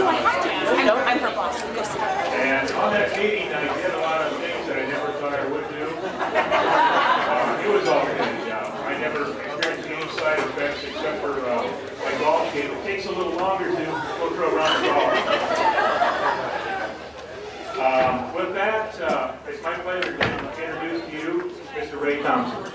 I'm her boss. Go sit down. And on that meeting, I did a lot of things that I never thought I would do. It was all good. I never experienced any side effects except for my golf game. It takes a little longer to go through a round of golf. With that, it's my pleasure to introduce to you Mr. Ray Thompson.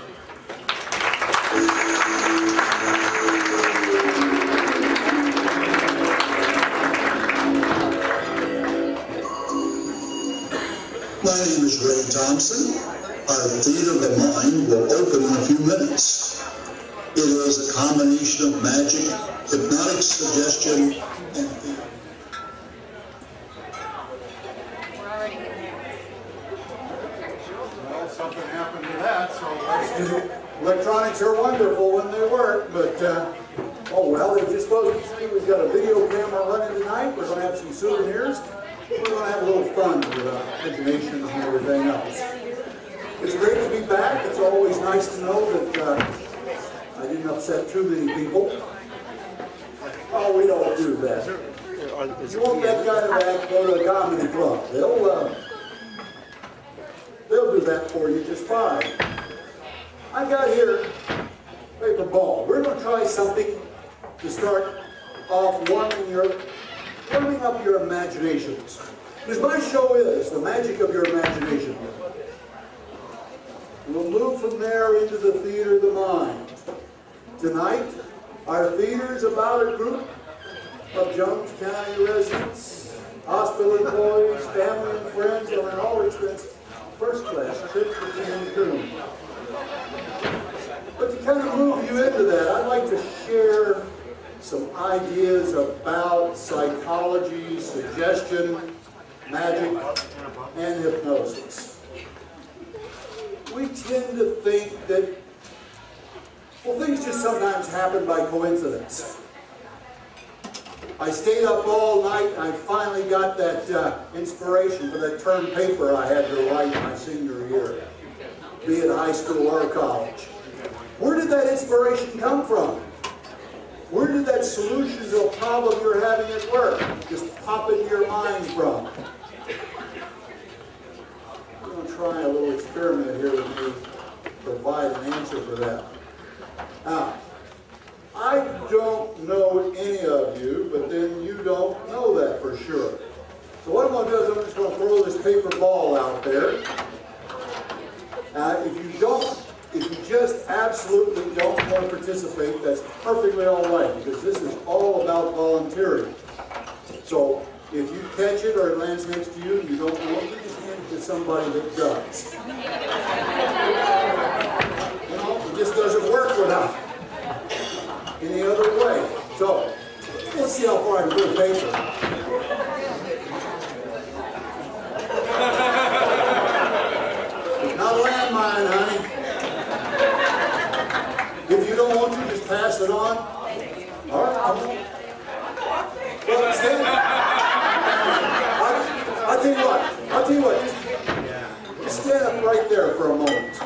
My name is Ray Thompson. Our Theater of the Mind will open in a few minutes. It is a combination of magic, hypnotic suggestion, and theater. Well, something happened to that, so let's do. Electronics are wonderful when they work, but oh well, they're just supposed to say we've got a video camera running tonight. We're going to have some souvenirs. We're going to have a little fun with imagination and everything else. It's great to be back. It's always nice to know that I didn't upset too many people. Oh, we don't do that. If you want that kind of act, go to a comedy club. They'll do that for you just fine. I got here paper ball. We're going to try something to start off warming up your imaginations. Because my show is the magic of your imagination. We'll move from there into the theater of the mind. Tonight, our theater is about a group of Jones County residents, hospital employees, family and friends on an all-expense first-class trip to Cancun. But to kind of move you into that, I'd like to share some ideas about psychology, suggestion, magic, and hypnosis. We tend to think that, well, things just sometimes happen by coincidence. I stayed up all night and I finally got that inspiration for that term paper I had to write my senior year, be it high school or college. Where did that inspiration come from? Where did that solution to a problem you're having at work just pop into your mind from? I'm going to try a little experiment here with me, provide an answer for that. Now, I don't know any of you, but then you don't know that for sure. So what I'm going to do is I'm just going to throw this paper ball out there. If you just absolutely don't want to participate, that's perfectly all right, because this is all about volunteering. So if you catch it or it lands next to you and you don't know it, you just hand it to somebody that does. You know, it just doesn't work without any other way. So let's see how far I can put paper. It's not a landmine, honey. If you don't want to, just pass it on. All right, come on. Well, stand. I'll tell you what. Just stand up right there for a moment.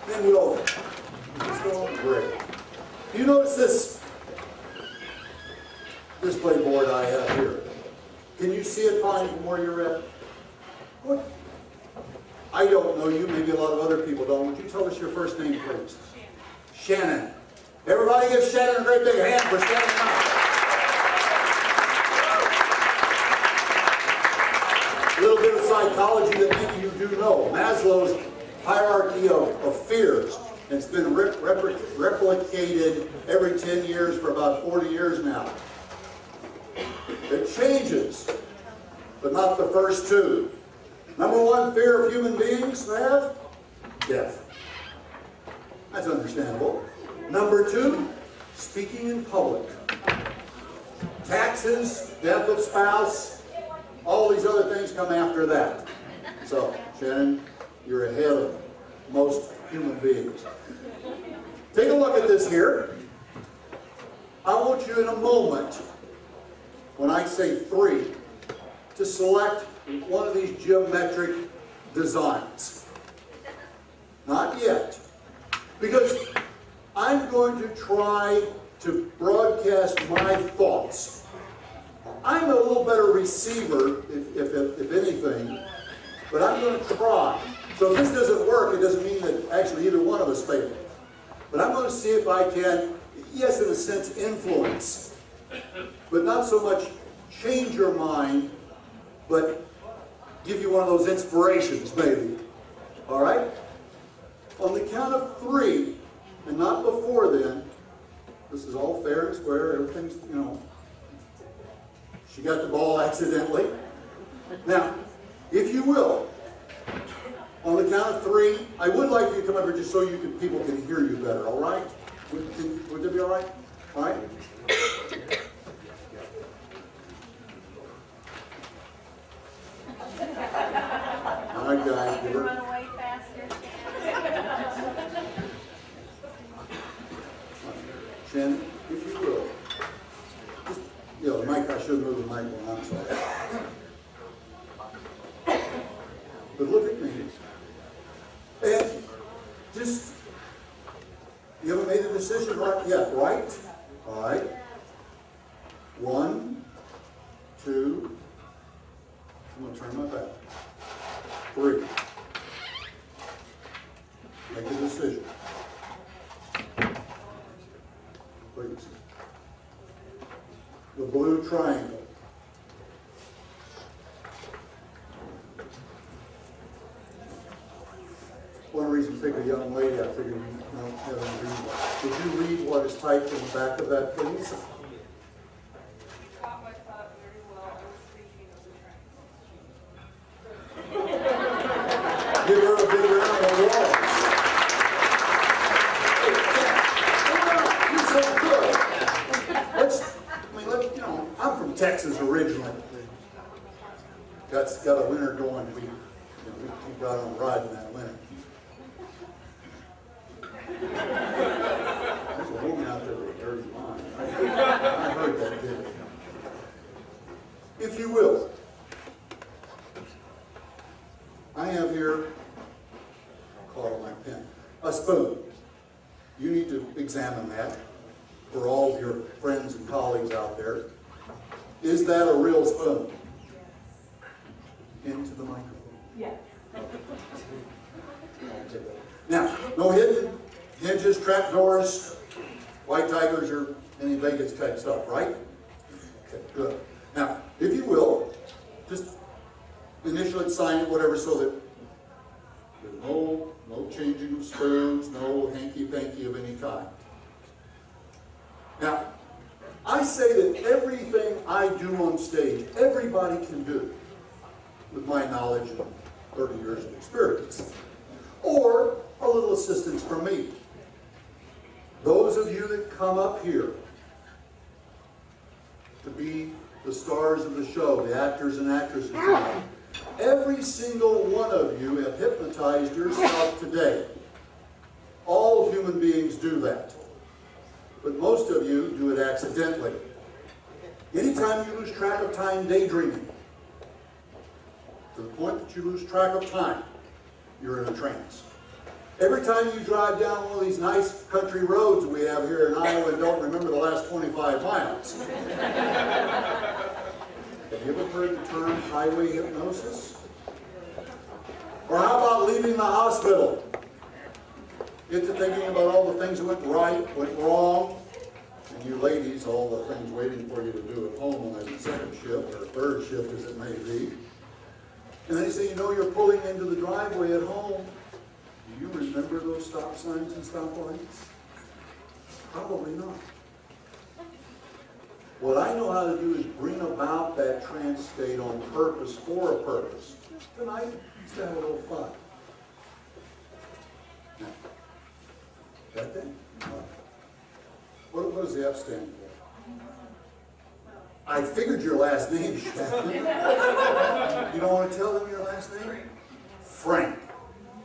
Then we'll. It's going great. You notice this display board I have here? Can you see it fine from where you're at? What? I don't know you. Maybe a lot of other people don't. Would you tell us your first name, please? Shannon. Everybody give Shannon a great big hand for standing up. A little bit of psychology that maybe you do know. Maslow's hierarchy of fears. It's been replicated every 10 years for about 40 years now. It changes, but not the first two. Number one fear of human beings have? Death. That's understandable. Number two, speaking in public. Taxes, death of spouse, all these other things come after that. So, Shannon, you're ahead of most human beings. Take a look at this here. I want you in a moment, when I say 3, to select one of these geometric designs. Not yet. Because I'm going to try to broadcast my thoughts. I'm a little better receiver, if anything, but I'm going to try. So if this doesn't work, it doesn't mean that actually either one of us failed. But I'm going to see if I can, yes, in a sense, influence, but not so much change your mind, but give you one of those inspirations, maybe. All right? On the count of 3, and not before then, this is all fair and square, everything's, you know, she got the ball accidentally. Now, if you will, on the count of 3, I would like you to come up here just so people can hear you better, all right? Would that be all right? All right? All right, guys. Can you run away faster? Shannon, if you will. Just, you know, Mike, I should move the mic on, I'm sorry. But look at me. And just, you haven't made a decision right yet, right? All right. 1, 2, I'm going to turn my back. 3. Make a decision. Please. The blue triangle. One reason to pick a young lady, I figured you don't have any read that. Did you read what is typed in the back of that, please? Caught my thought very well. I was thinking of the triangle. Give her a big round of applause. You're so good. You know, I'm from Texas originally. Got a winter going. We got on riding that winter. There's a woman out there with a dirty mind. I heard that, didn't I? If you will, I have here, I'll call it my pen, a spoon. You need to examine that for all of your friends and colleagues out there. Is that a real spoon? Into the microphone. Yes. Now, no hidden hinges, trap doors, white tigers, or any Vegas type stuff, right? Okay, good. Now, if you will, just initial it, sign it, whatever, so that there's no changing of spoons, no hanky-panky of any kind. Now, I say that everything I do on stage, everybody can do, with my knowledge and 30 years of experience, or a little assistance from me. Those of you that come up here to be the stars of the show, the actors and actresses tonight, every single one of you have hypnotized yourself today. All human beings do that. But most of you do it accidentally. Anytime you lose track of time daydreaming, to the point that you lose track of time, you're in a trance. Every time you drive down one of these nice country roads we have here in Iowa and don't remember the last 25 miles. Have you ever heard the term highway hypnosis? Or how about leaving the hospital? Get to thinking about all the things that went right, went wrong, and you ladies, all the things waiting for you to do at home on that second shift or third shift as it may be. And then you say, you know, you're pulling into the driveway at home. Do you remember those stop signs and stop lights? Probably not. What I know how to do is bring about that trance state on purpose, for a purpose. Tonight, let's have a little fun. Now, that thing? What does the F stand for? I figured your last name, Shannon. You don't want to tell them your last name? Frank.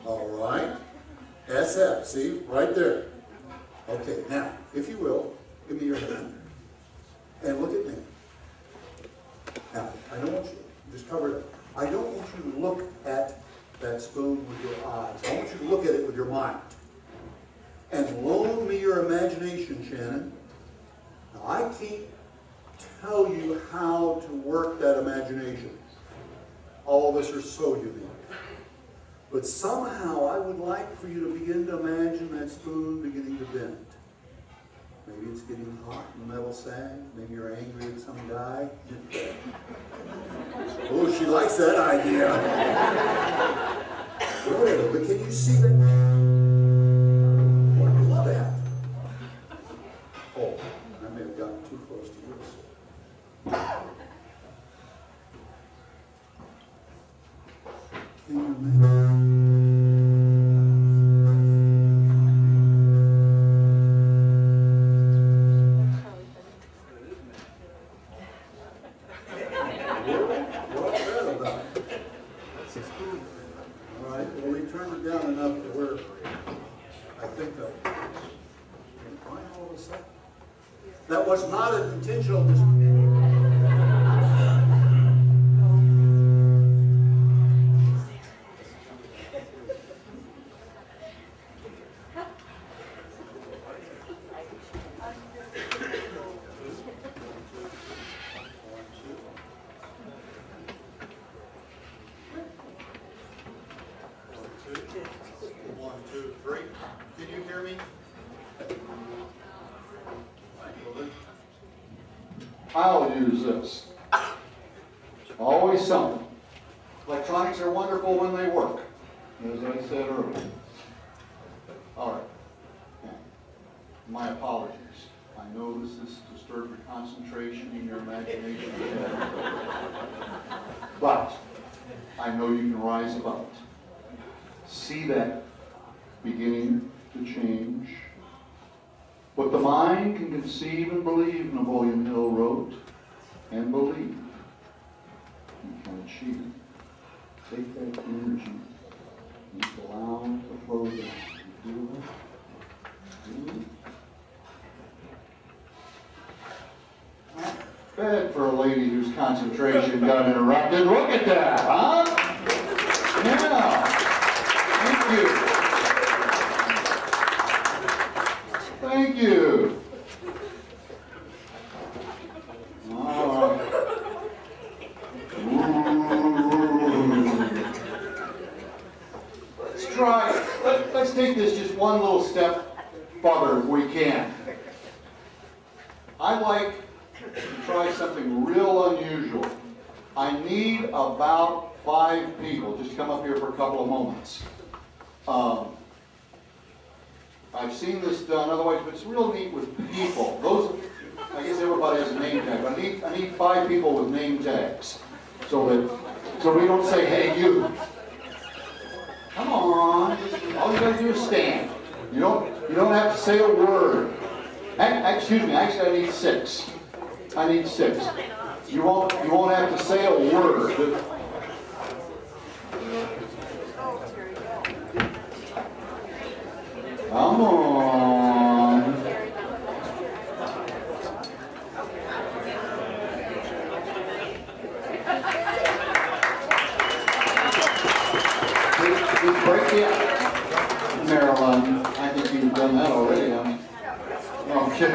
All right. SF, see? Right there. Okay, now, if you will, give me your hand. And look at me. Now, I don't want you, just cover it up. I don't want you to look at that spoon with your eyes. I want you to look at it with your mind. And loan me your imagination, Shannon. Now, I can't tell you how to work that imagination. All of us are so unique. But somehow I would like for you to begin to imagine that spoon beginning to bend. Maybe it's getting hot and the metal sag. Maybe you're angry at some guy. Oh, she likes that idea. Whatever, but can you see that? What is that? Oh, I may have gotten too close to yours. Can you imagine? What's that about? All right, well, we turned it down enough to where I think that. Why all of a sudden? That was not an intentional. One, two, three. Can you hear me? I'll use this. Always something. Electronics are wonderful when they work, as I said earlier. All right. Now, my apologies. I know this has disturbed your concentration and your imagination. But I know you can rise above it. See that beginning to change. What the mind can conceive and believe, Napoleon Hill wrote, and believe, you can achieve. Take that energy and allow it to flow down. You feel that? Bad for a lady whose concentration got interrupted. Look at that, huh? Yeah. Thank you. All right. Let's try. Let's take this just one little step farther if we can. I'd like to try something real unusual. I need about 5 people. Just come up here for a couple of moments. I've seen this done otherwise, but it's real neat with people. Those, I guess everybody has a name tag. I need 5 people with name tags, so we don't say, "Hey, you." Come on, all you gotta do is stand. You don't have to say a word. Excuse me, actually, I need 6. I need 6. You won't have to say a word. Come on. Just break it. Marilyn, I think you've done that already, huh? Okay.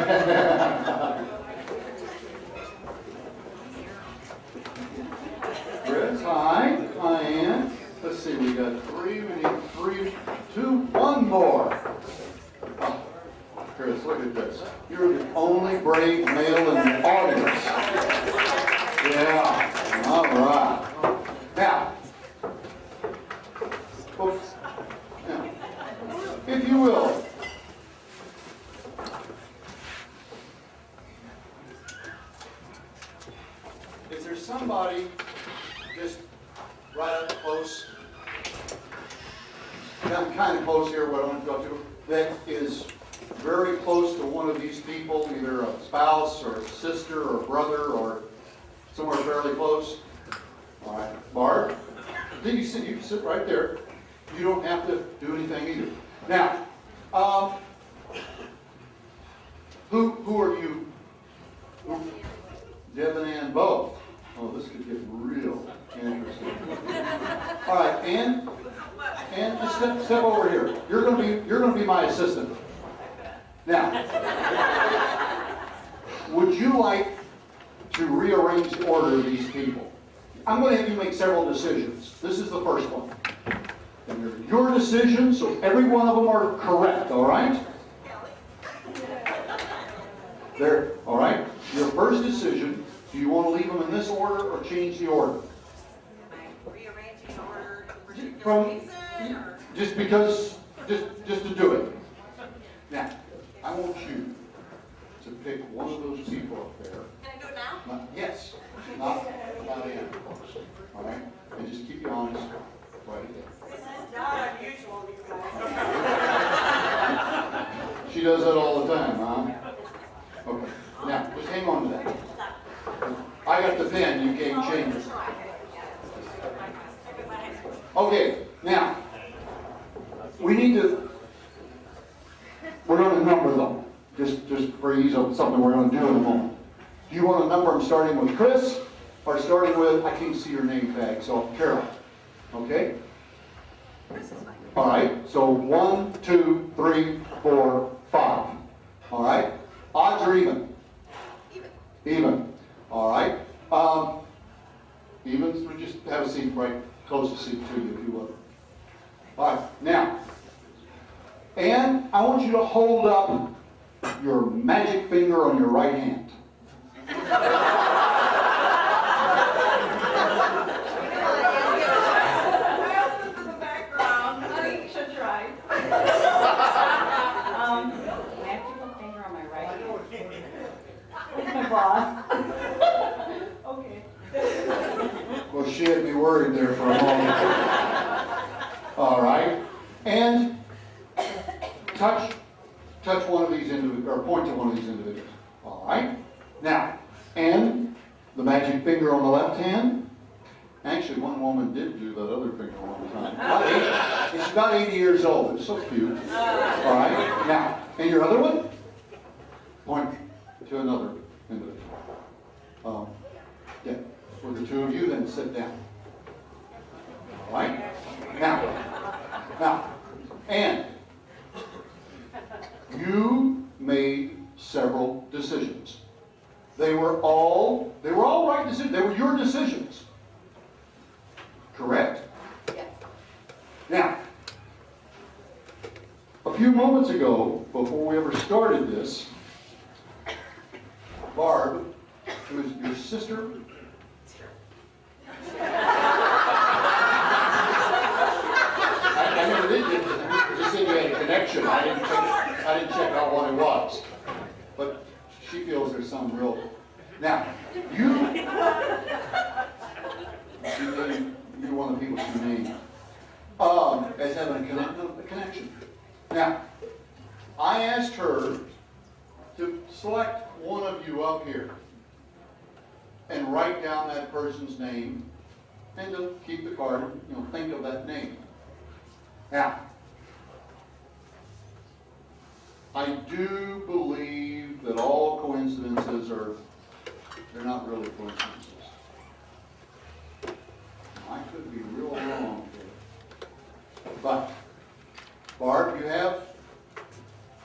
Chris, hi, Diane. Let's see, we got 3, we need 3, 2, 1 more. Oh, Chris, look at this. You're the only brave male in the audience. Yeah, all right. Now, oops. Now, if you will, is there somebody just right up close, kind of close here, what I want to go to, that is very close to one of these people, either a spouse or a sister or a brother or somewhere fairly close? All right, Barb, then you can sit right there. You don't have to do anything either. Now, who are you? Deb and Ann both. Oh, this could get real interesting. All right, Ann, just step over here. You're gonna be my assistant. Now, would you like to rearrange the order of these people. I'm going to have you make several decisions. This is the first one. And they're your decisions, so every one of them are correct, all right? There, all right? Your first decision, do you want to leave them in this order or change the order? Am I rearranging order for particular From, reason, or? just because, just to do it. Now, I want you to pick one of those people up there. Can I do it now? Yes, not in, of course. All right? And just keep your honest right there. This is not unusual, you guys. She does that all the time, huh? Okay. Now, just hang on to that. I got the pen, you can't change it. Okay, now, we need to, we're going to number them, just for ease of something we're going to do in a moment. Do you want to number them starting with Chris, or starting with, I can't see your name tag, so Carol, okay? All right, so 1, 2, 3, 4, 5. All right, odds or even? Even. All right. Evens, we just have a seat right closest seat to you, if you would. All right, now, and I want you to hold up your magic finger on your right hand. My boss. Okay. Well, she had me worried there for a moment. All right, and touch one of these individuals, or point to one of these individuals. All right. Now, and the magic finger on the left hand. Actually, one woman did do that other finger one time. It's about 80 years old. It's so cute. All right. Now, and your other one? Point to another individual. Yeah. For the two of you, then sit down. All right. Now, and you made several decisions. They were all right decisions. They were your decisions. Correct? Yes. Now, a few moments ago, before we ever started this, Barb, who is your sister, I never did get this. Just said you had a connection. I didn't check out what it was. But she feels there's some real. Now, you're one of the people she named as having a connection. Now, I asked her to select one of you up here and write down that person's name and to keep the card, think of that name. Now, I do believe that all coincidences they're not really coincidences. I could be real wrong here. But, Barb, you have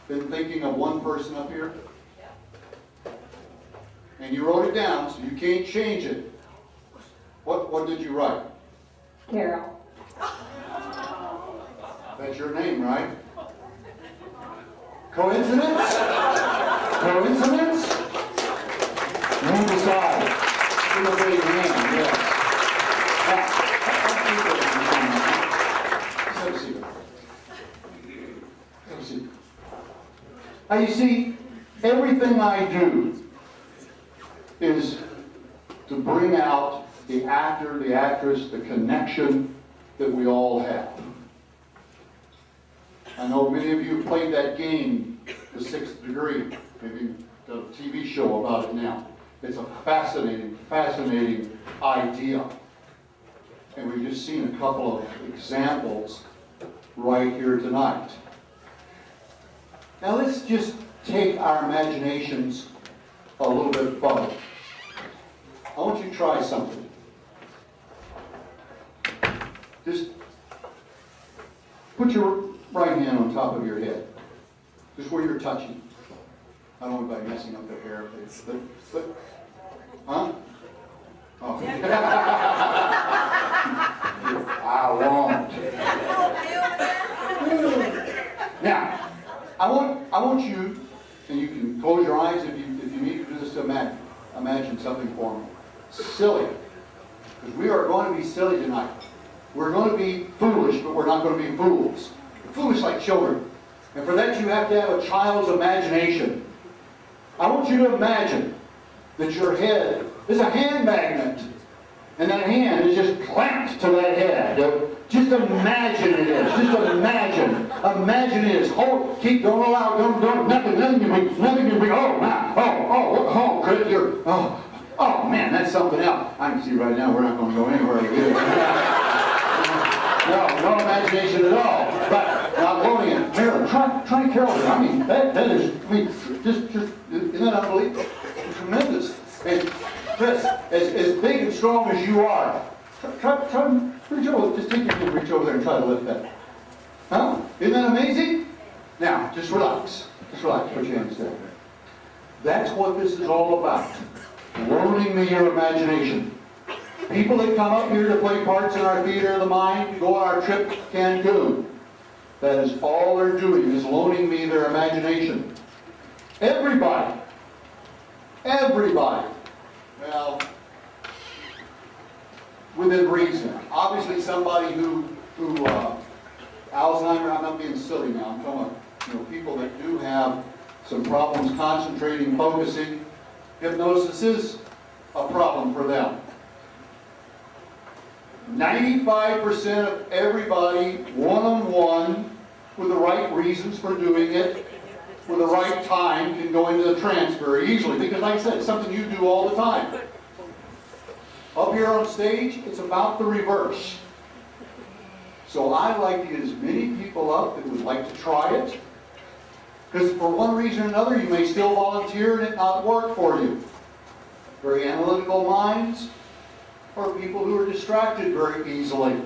been thinking of one person up here? And you wrote it down, so you can't change it. What did you write? Carol. That's your name, right? Coincidence? Coincidence? You decide. Give a big hand, yes. Have a seat. Have a seat. Now you see, everything I do is to bring out the actor, the actress, the connection that we all have. I know many of you have played that game, The Sixth Degree. Maybe you've got a TV show about it now. It's a fascinating, fascinating idea. And we've just seen a couple of examples right here tonight. Now let's just take our imaginations a little bit further. I want you to try something. Just put your right hand on top of your head, just where you're touching. I don't want anybody messing up their hair, but Huh? Oh. I won't. Now, I want you, and you can close your eyes if you need to do this to imagine something for me. Silly. Because we are going to be silly tonight. We're going to be foolish, but we're not going to be fools. We're foolish like children. And for that you have to have a child's imagination. I want you to imagine that your head is a hand magnet. And that hand is just clamped to that head. Just imagine it is. Just imagine. Imagine it is. Hold, don't allow, nothing can be, oh, Chris, oh, man, that's something else. I can see right now we're not going to go anywhere good. No imagination at all. But not holding it. Marilyn, try Carol. I mean, that is, just, isn't that unbelievable? Tremendous. And Chris, as big and strong as you are, try reach over, just take your hand, reach over there and try to lift that. Huh? Isn't that amazing? Now, just relax. Just relax, put your hands there. That's what this is all about. Loaning me your imagination. People that come up here to play parts in our theater of the mind, to go on our trip to Cancun, that is all they're doing, is loaning me their imagination. Everybody. Well, within reason. Obviously somebody who Alzheimer, I'm not being silly now, I'm talking about people that do have some problems concentrating, focusing. Hypnosis is a problem for them. 95% of everybody, one-on-one, with the right reasons for doing it, with the right time, can go into the trance very easily. Because like I said, it's something you do all the time. Up here on stage, it's about the reverse. So I like to get as many people up that would like to try it. Because for one reason or another, you may still volunteer and it not work for you. Very analytical minds, or people who are distracted very easily.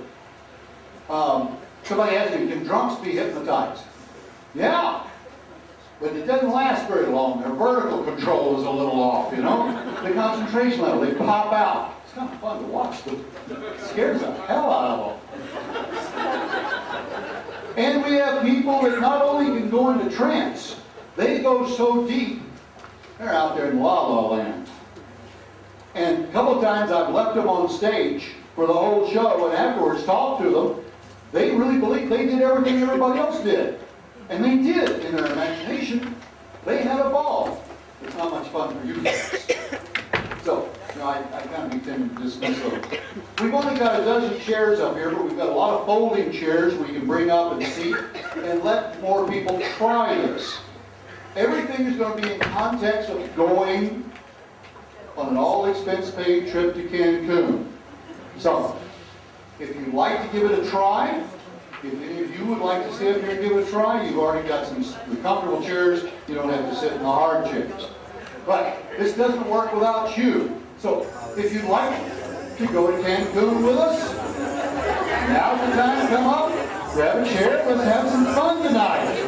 Somebody asked me, can drunks be hypnotized? Yeah, but it doesn't last very long. Their vertical control is a little off, The concentration level, they pop out. It's kind of fun to watch. It scares the hell out of them. And we have people that not only can go into trance, they go so deep, they're out there in La La Land. And a couple of times I've left them on stage for the whole show and afterwards talked to them. They really believe they did everything everybody else did. And they did in their imagination. They had a ball. It's not much fun for you guys. So, I kind of intend to dismiss those. We've only got a dozen chairs up here, but we've got a lot of folding chairs we can bring up and seat and let more people try this. Everything is going to be in context of going on an all-expense-paid trip to Cancun. So, if you'd like to give it a try, if any of you would like to sit up here and give it a try, you've already got some comfortable chairs. You don't have to sit in the hard chairs. But this doesn't work without you. So, if you'd like to go to Cancun with us, now's the time to come up, grab a chair, let's have some fun tonight.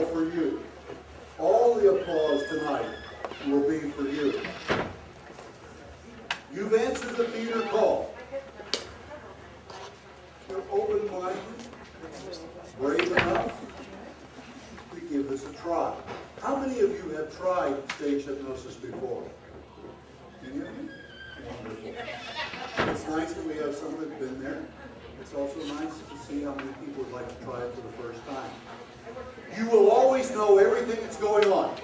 all for you. All the applause tonight will be for you. You've answered the theater call. You're open-minded, brave enough to give this a try. How many of you have tried stage hypnosis before? Any of you? Wonderful. It's nice that we have some that have been there. It's also nice to see how many people would like to try it for the first time. You will always know everything that's going on.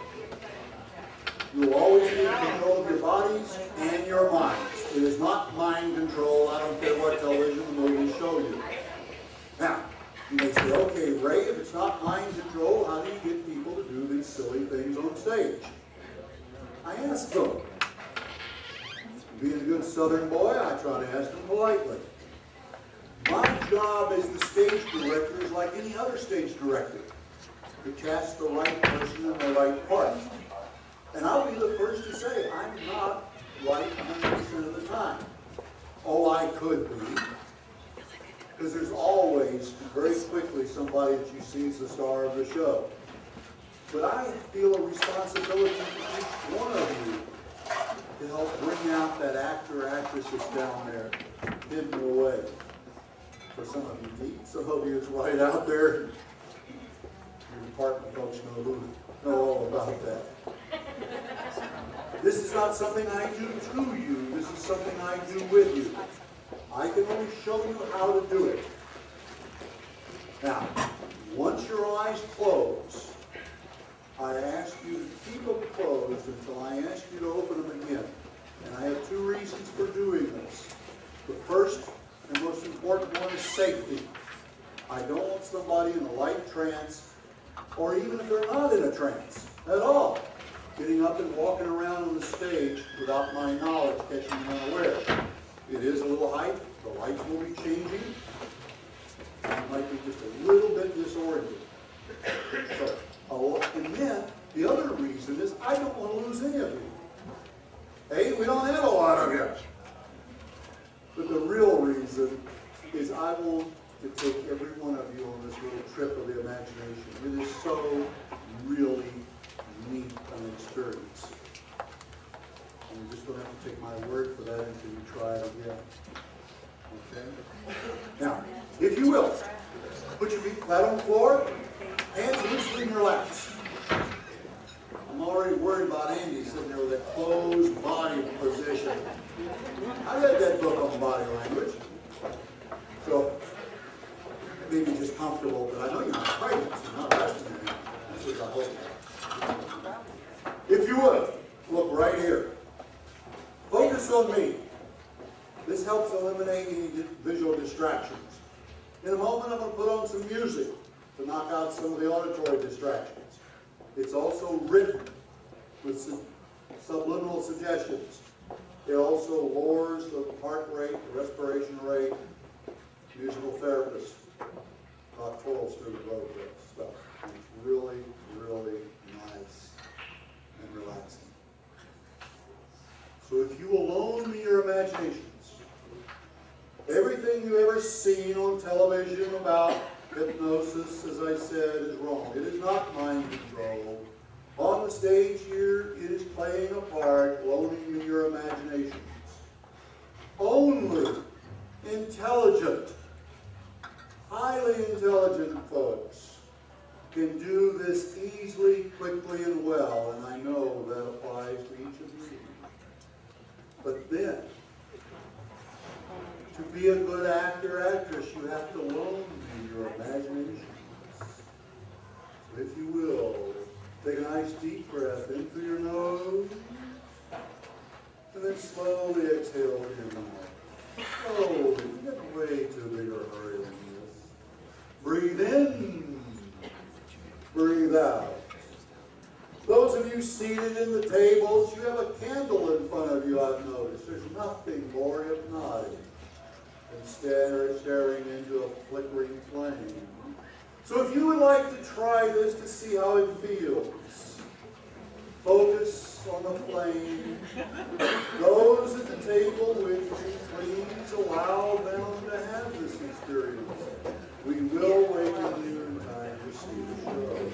You will always be in control of your bodies and your minds. It is not mind control. I don't care what television movies show you. Now, you may say, okay, Ray, if it's not mind control, how do you get people to do these silly things on stage? I ask them. Being a good Southern boy, I try to ask them politely. My job as the stage director is like any other stage director, to cast the right person in the right part. And I'll be the first to say, I'm not right 100% of the time. Oh, I could be. Because there's always, very quickly, somebody that you see as the star of the show. But I feel a responsibility to each one of you to help bring out that actor or actress that's down there, hidden away. For some of you deep, some of you it's right out there. Your department folks know all about that. This is not something I do to you. This is something I do with you. I can only show you how to do it. Now, once your eyes close, I ask you to keep them closed until I ask you to open them again. And I have two reasons for doing this. The first and most important one is safety. I don't want somebody in a light trance, or even if they're not in a trance at all, getting up and walking around on the stage without my knowledge, catching them unaware. It is a little height. The lights will be changing. You might be just a little bit disoriented. And then, the other reason is I don't want to lose any of you. Hey, we don't have a lot of you. But the real reason is I want to take every one of you on this little trip of the imagination. It is so really neat an experience. And you're just going to have to take my word for that until you try it again. Okay? Now, if you will, put your feet flat on the floor, hands loosely in your laps. I'm already worried about Andy sitting there with that closed body position. I read that book on body language. So, maybe just comfortable, but I know you're not fighting, so you're not resting in. That's what I hope. If you would, look right here. Focus on me. This helps eliminate any visual distractions. In a moment, I'm going to put on some music to knock out some of the auditory distractions. It's also written with subliminal suggestions. It also lowers the heart rate, the respiration rate. Musical therapists taught twirls through the road with stuff. And it's really, really nice and relaxing. So if you will loan me your imaginations, everything you've ever seen on television about hypnosis, as I said, is wrong. It is not mind control. On the stage here, it is playing a part, loaning me your imaginations. Only intelligent, highly intelligent folks can do this easily, quickly, and well, and I know that applies to each of you. But then, to be a good actor, actress, you have to loan me your imaginations. So if you will, take a nice deep breath in through your nose, and then slowly exhale through your mouth. Slowly, you get way too big a hurry on this. Breathe in, breathe out. Those of you seated in the tables, you have a candle in front of you, I've noticed. There's nothing more hypnotic than staring into a flickering flame. So if you would like to try this to see how it feels, focus on the flame. Those at the table with you, please allow them to have this experience. We will wait in you in time to see the show.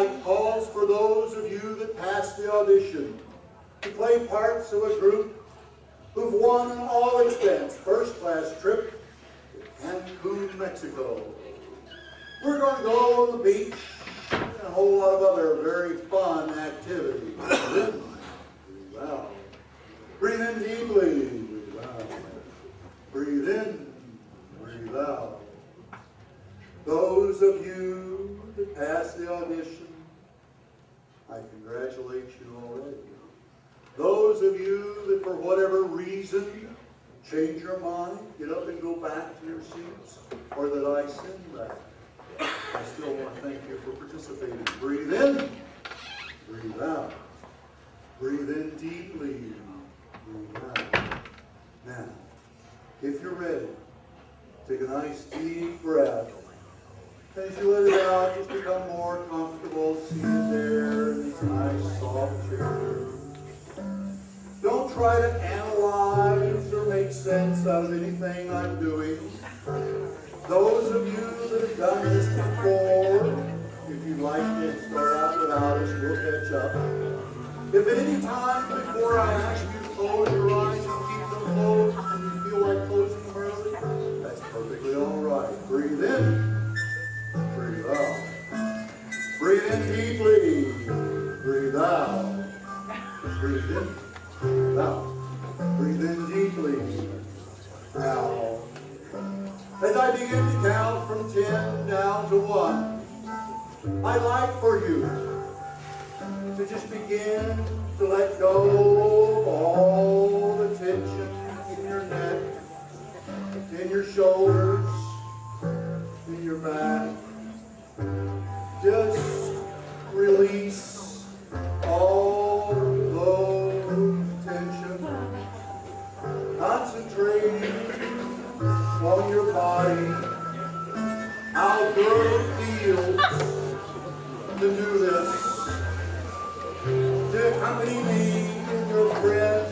tonight calls for those of you that passed the audition to play parts of a group who've won an all-expense first-class trip to Cancun, Mexico. We're going to go on the beach and a whole lot of other very fun activities. Breathe out. Breathe in deeply. Breathe out. Breathe in. Breathe out. Those of you that passed the audition, I congratulate you already. Those of you that for whatever reason change your mind, get up and go back to your seats, or that I send back, I still want to thank you for participating. Breathe in, breathe out. Breathe in deeply, breathe out. Now, if you're ready, take a nice deep breath. As you let it out, just become more comfortable seated there in this nice soft chair. Don't try to analyze or make sense out of anything I'm doing. Those of you that have done this before, if you'd like to start out without us, we'll catch up. If at any time before I ask you to close your eyes and keep them closed and you feel like closing them early, that's perfectly all right. Breathe in, breathe out. Breathe in deeply, breathe out. Breathe in, breathe out. Breathe in deeply. Now, as I begin to count from 10 down to 1, I'd like for you to just begin to let go of all the tension in your neck, in your shoulders, in your back. Just release all those tension. Concentrating on your body, how good it feels to do this, to accompany me and your friends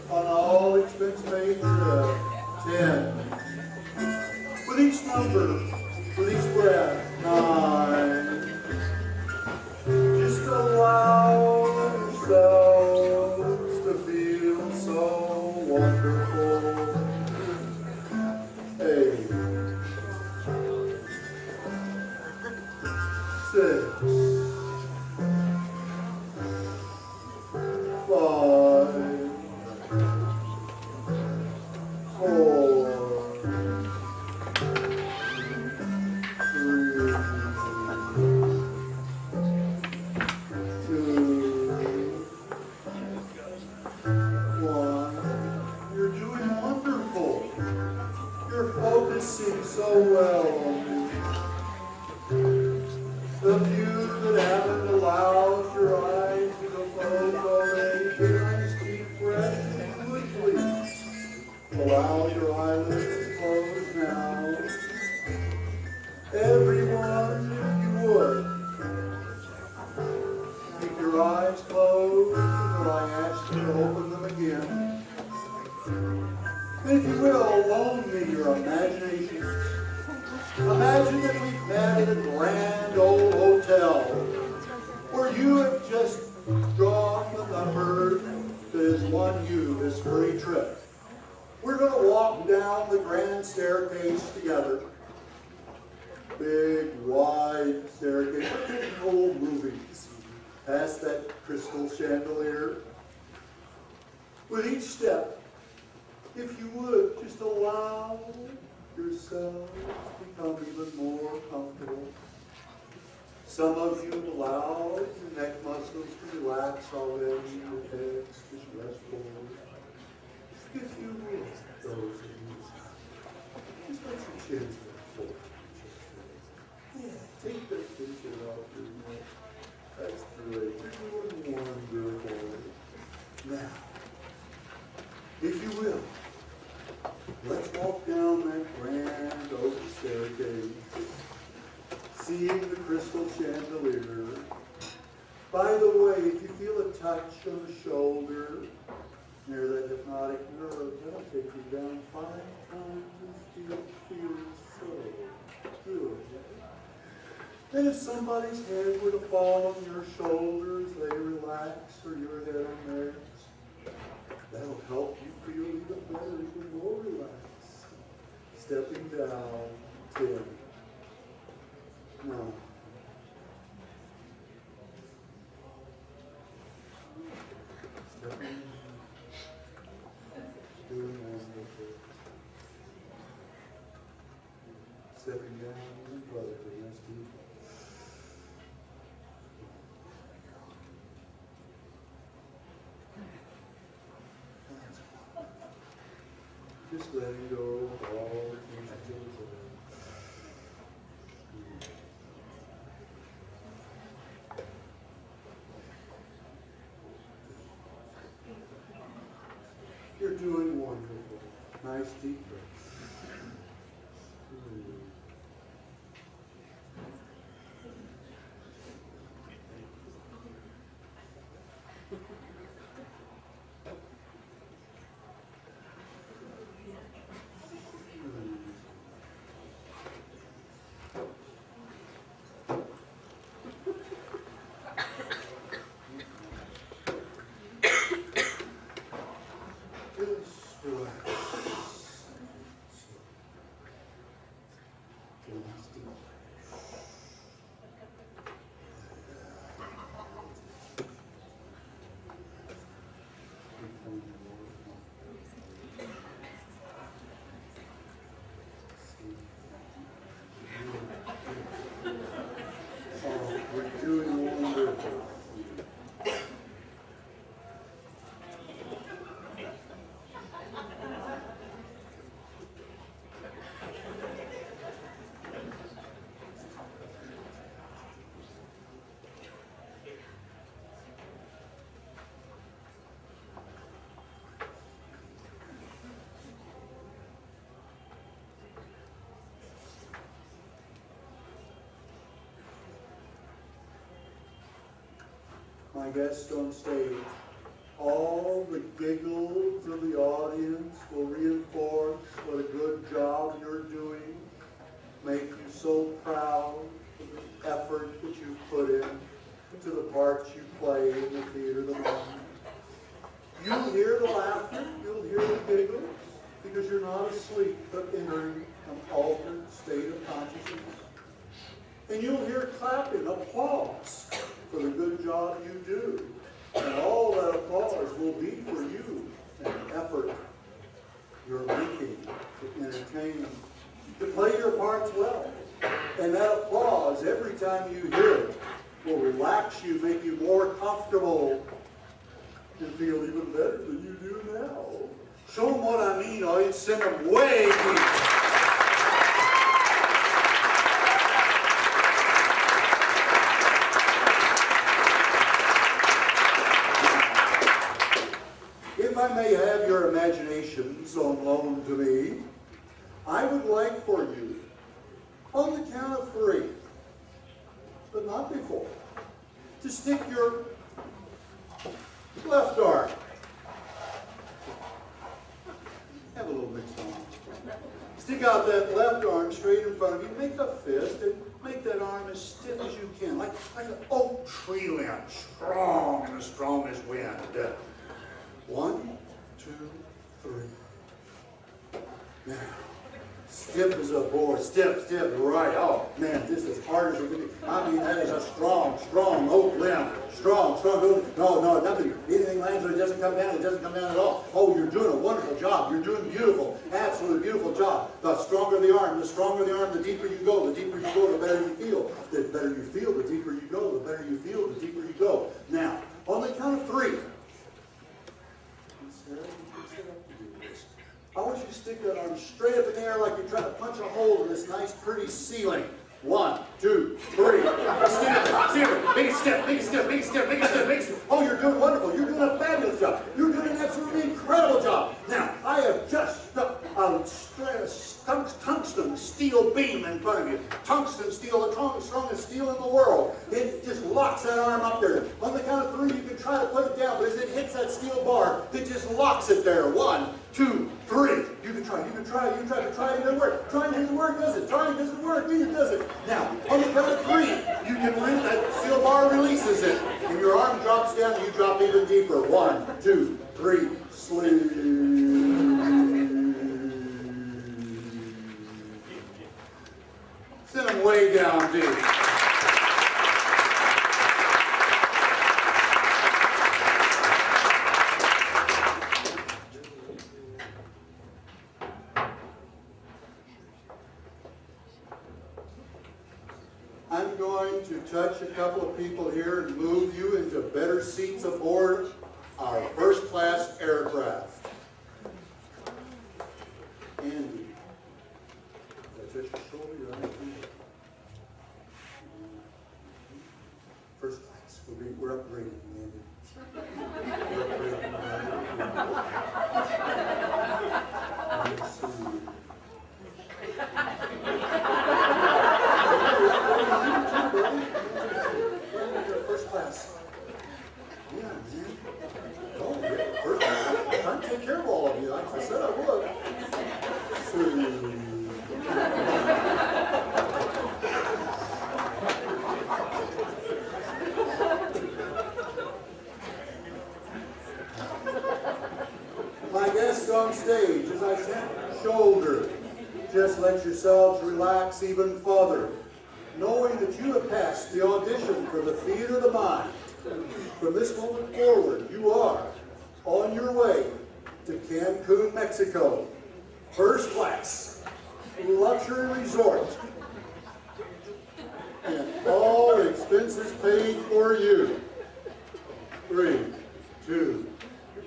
on an all-expense-paid trip. 10. With each number, with each breath, 9. Just allow yourselves to feel so wonderful. 8. 6. 5. 4. 3. 2. 1. You're doing wonderful. You're focusing so well on me. The few that haven't allowed your eyes to go closed already, take a nice deep breath if you would please. Allow your eyelids to close now. Everyone, if you would, keep your eyes closed until I ask you to open them again. And if you will, loan me your imagination. Imagine that we've met at a grand old hotel where you have just drawn the number that has won you this free trip. We're going to walk down the grand staircase together. Big, wide staircase, like in old movies. Past that crystal chandelier. With each step, if you would, just allow yourself to become even more comfortable. Some of you allow your neck muscles to relax already, your heads just rest forward. If you will, those of you, just let your chins go forward. Yeah, take that tension off your neck. That's great. You're doing wonderful. Now, if you will, let's walk down that grand oak staircase, seeing the crystal chandelier. By the way, if you feel a touch on the shoulder near that hypnotic nerve, that'll take you down 5 times as deep. Feels so good. And if somebody's head were to fall on your shoulders, they relax, or your head on theirs, that'll help you feel even better, even more relaxed. Stepping down, 10. No. Stepping, doing wonderful. Stepping down even further, that's deep. Just letting go of all the tension today. You're doing wonderful. Nice deep breath. Just relax. Nice deep breath. Oh, we're doing wonderful. My guests on stage, all the giggles of the audience will reinforce what a good job you're doing, make you so proud of the effort that you put in to the parts you play in the theater of the mind. You'll hear the laughter, you'll hear the giggles, because you're not asleep, but entering an altered state of consciousness. And you'll hear clapping, applause for the good job you do. And all that applause will be for you, and the effort you're making to entertain, to play your parts well. And that applause, every time you hear it, will relax you, make you more comfortable, and feel even better than you do now. Show them what I mean, audience. Send them way deep. If I may have your imaginations on loan to me, I would like for you, on the count of 3, but not before, to stick your left arm. Have a little mixed on. Stick out that left arm straight in front of you. Make a fist and make that arm as stiff as you can, like an oak tree limb, strong and as strong as wind. 1, 2, 3. Now, stiff as a board, stiff, right. Oh, man, this is hard as it can be. I mean, that is a strong oak limb. Strong oak. No, nothing. Anything lands when it doesn't come down, it doesn't come down at all. Oh, you're doing a wonderful job. You're doing beautiful. Absolutely beautiful job. The stronger the arm, the deeper you go. The deeper you go, the better you feel. The better you feel, the deeper you go. The better you feel, the deeper you go. Now, on the count of 3. I want you to stick that arm straight up in the air like you're trying to punch a hole in this nice, pretty ceiling. 1, 2, 3. Make it stiff. Oh, you're doing wonderful. You're doing a fabulous job. You're doing an absolutely incredible job. Now, I have just stuck a tungsten steel beam in front of you. Tungsten steel, the strongest steel in the world. It just locks that arm up there. On the count of 3, you can try to put it down, but as it hits that steel bar, it just locks it there. 1, 2, 3. You can try to try it, doesn't work. Try it, doesn't work, does it? Try it, doesn't work, it doesn't. Now, on the count of 3, you can release, that steel bar releases it, and your arm drops down, and you drop even deeper. 1, 2, 3, sleep. Send them way down deep. I'm going to touch a couple of people here and move you into better seats aboard our first-class aircraft. Andy, did I touch your shoulder? Your arm? First class. We're upgrading, Andy. We're upgrading. Let's see. First class. Yeah, man. Oh, yeah, first class. I'm trying to take care of all of you. Like I said I would. My guests on stage, as I tap your shoulder, just let yourselves relax even further, knowing that you have passed the audition for the theater of the mind. From this moment forward, you are on your way to Cancun, Mexico. First class, luxury resort, and all expenses paid for you. 3, 2,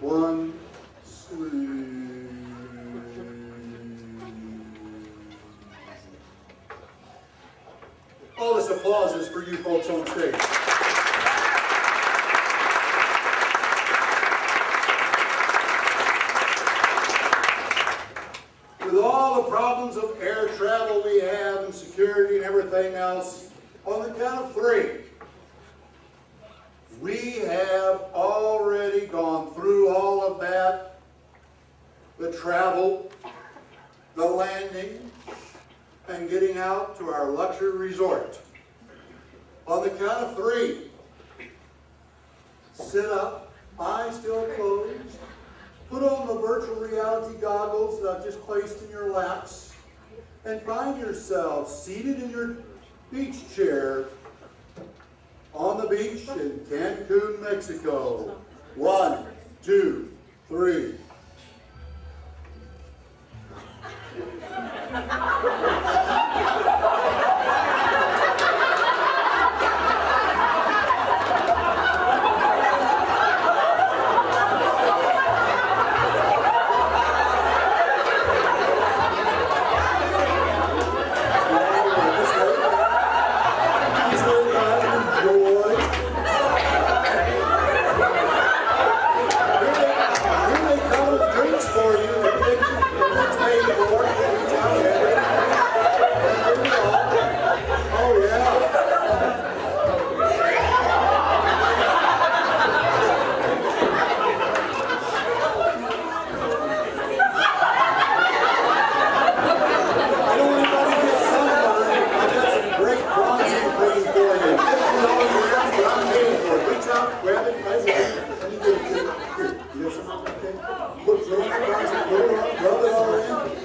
1, sleep. All this applause is for you folks on stage. With all the problems of air travel we have and security and everything else, on the count of 3, we have already gone through all of that. The travel, the landing, and getting out to our luxury resort. On the count of 3, sit up, eyes still closed, put on the virtual reality goggles that I've just placed in your laps, and find yourself seated in your beach chair on the beach in Cancun, Mexico. 1, 2, 3.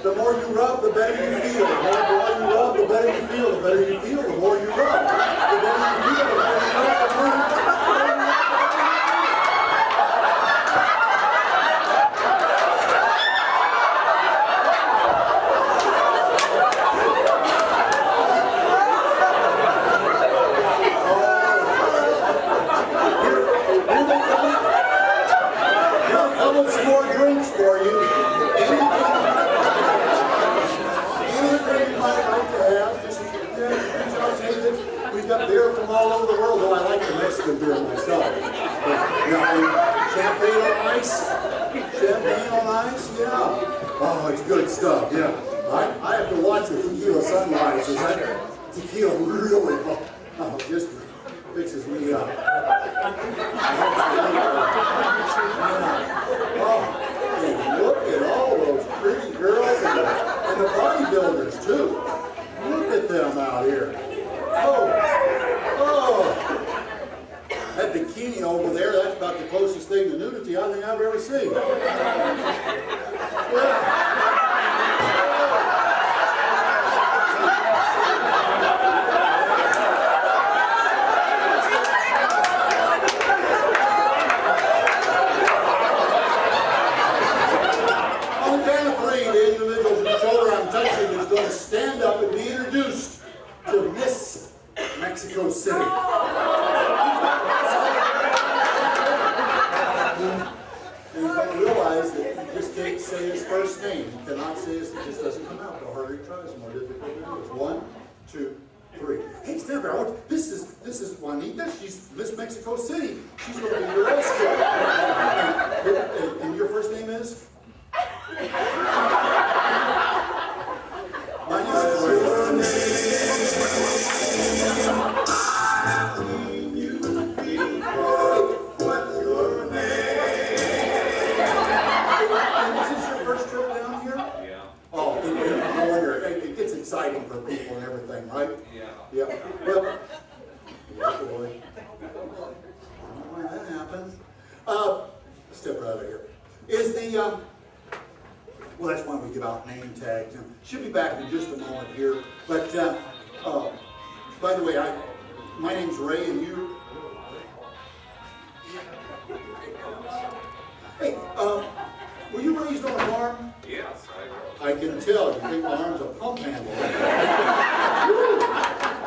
The more you rub, the better you feel. The more you rub, the better you feel. The better you feel, the more you rub. The better you feel, the more you rub. The more you some more drinks for you. Anything you might like to have, just I'll take it. We've got beer from all over the world, though I like the Mexican beer myself. But, champagne on ice? Champagne on ice? Yeah. Oh, it's good stuff, yeah. I have to watch the tequila sunrises. That tequila really, just fixes me up. Oh, and look at all those pretty girls and bikini over there, that's about the closest thing to nudity I think I've ever seen. On the count of three, the individuals whose shoulder I'm touching is going to stand up and be introduced to Miss Mexico City. And you're going to realize that you just can't say his first name. You cannot say his, it just doesn't come out. The harder he tries, the more difficult it is. 1, 2, 3. Hey, stand there. This is Juanita. She's Miss Mexico City. She's going to be your escort. And your first name is? My name is exciting for people and everything, right? Yeah. Well, yeah, boy. I don't know why that happened. Step right out of here. Is the, well, that's why we give out name tags. And she'll be back in just a moment here. But, by the way, my name's Ray, and you? Hey, were you raised on a farm? Yes, I can tell. You think my arm's a pump handle.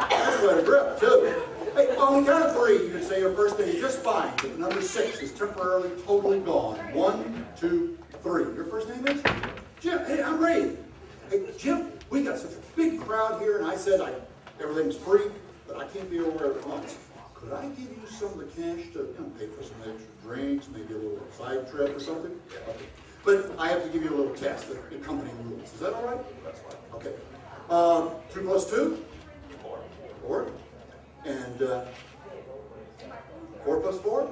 That's quite a grip, too. Hey, on the count of three, you can say your first name just fine, but number 6 is temporarily totally gone. 1, 2, 3. Your first name is? Jim. Hey, I'm Ray. Hey, Jim, we got such a big crowd here, and I said everything's free, but I can't be everywhere at once. Could I give you some of the cash to pay for some extra drinks, maybe a little side trip or something? Okay. But I have to give you a little test, the accompanying rules. Is that all right? That's fine. Okay. 2 plus 2? 4. And 4 plus 4?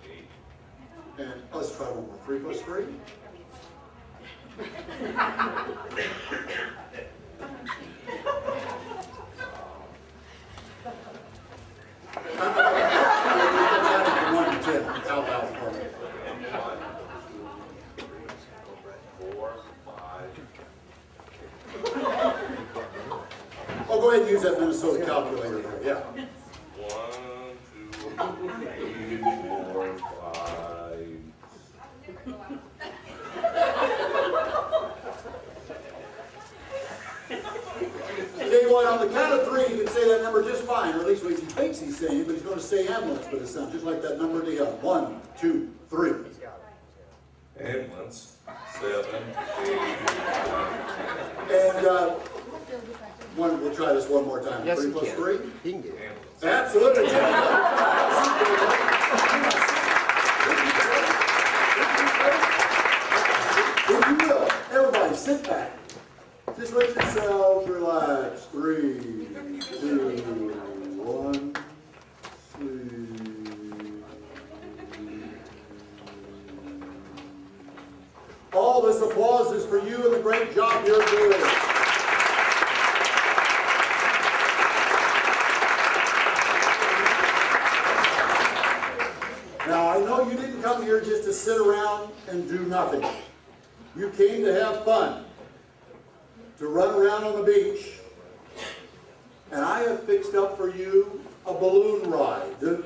8. And let's try one more. 3 plus 3? I'm from 1 to 10. How about for me? 4, 5. Oh, go ahead and use that Minnesota calculator there. Yeah. 1, 2, 3, 4, 5. Tell you what, on the count of 3, you can say that number just fine, or at least what he thinks he's saying, but he's going to say ambulance, but it sounds just like that number to him. 1, 2, 3. Ambulance. 7, 8, 9, 10. And we'll try this one more time. Yes, 3 he plus can. 3? He can get it. Ambulance. Absolutely. If you will, everybody sit back. Just let yourselves relax. 3, 2, 1, sleep. All this applause is for you and the great job you're doing. Now, I know you didn't come here just to sit around and do nothing. You came to have fun, to run around on the beach. And I have fixed up for you a balloon ride and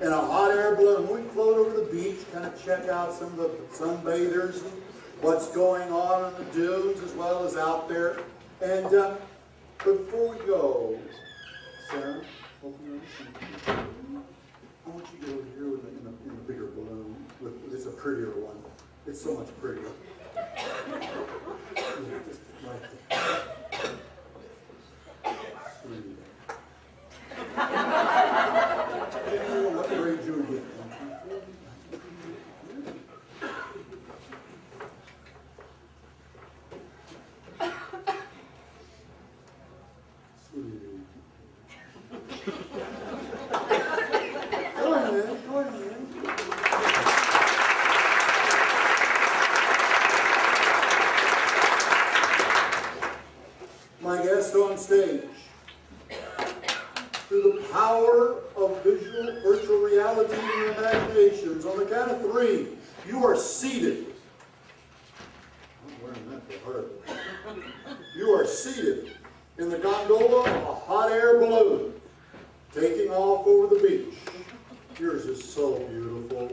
a hot air balloon. We float over the beach, kind of check out some of the sunbathers and what's going on the dunes as well as out there. And before we go, Sarah, open your seat. I want you to go over here in the bigger balloon. It's a prettier one. It's so much prettier. Just like that. Sweet. What grade you would get? Sweet. Go ahead, go ahead. reality in your imaginations. On the count of 3, you are seated. I'm wearing that for her. You are seated in the gondola of a hot air balloon taking off over the beach. Yours is so beautiful.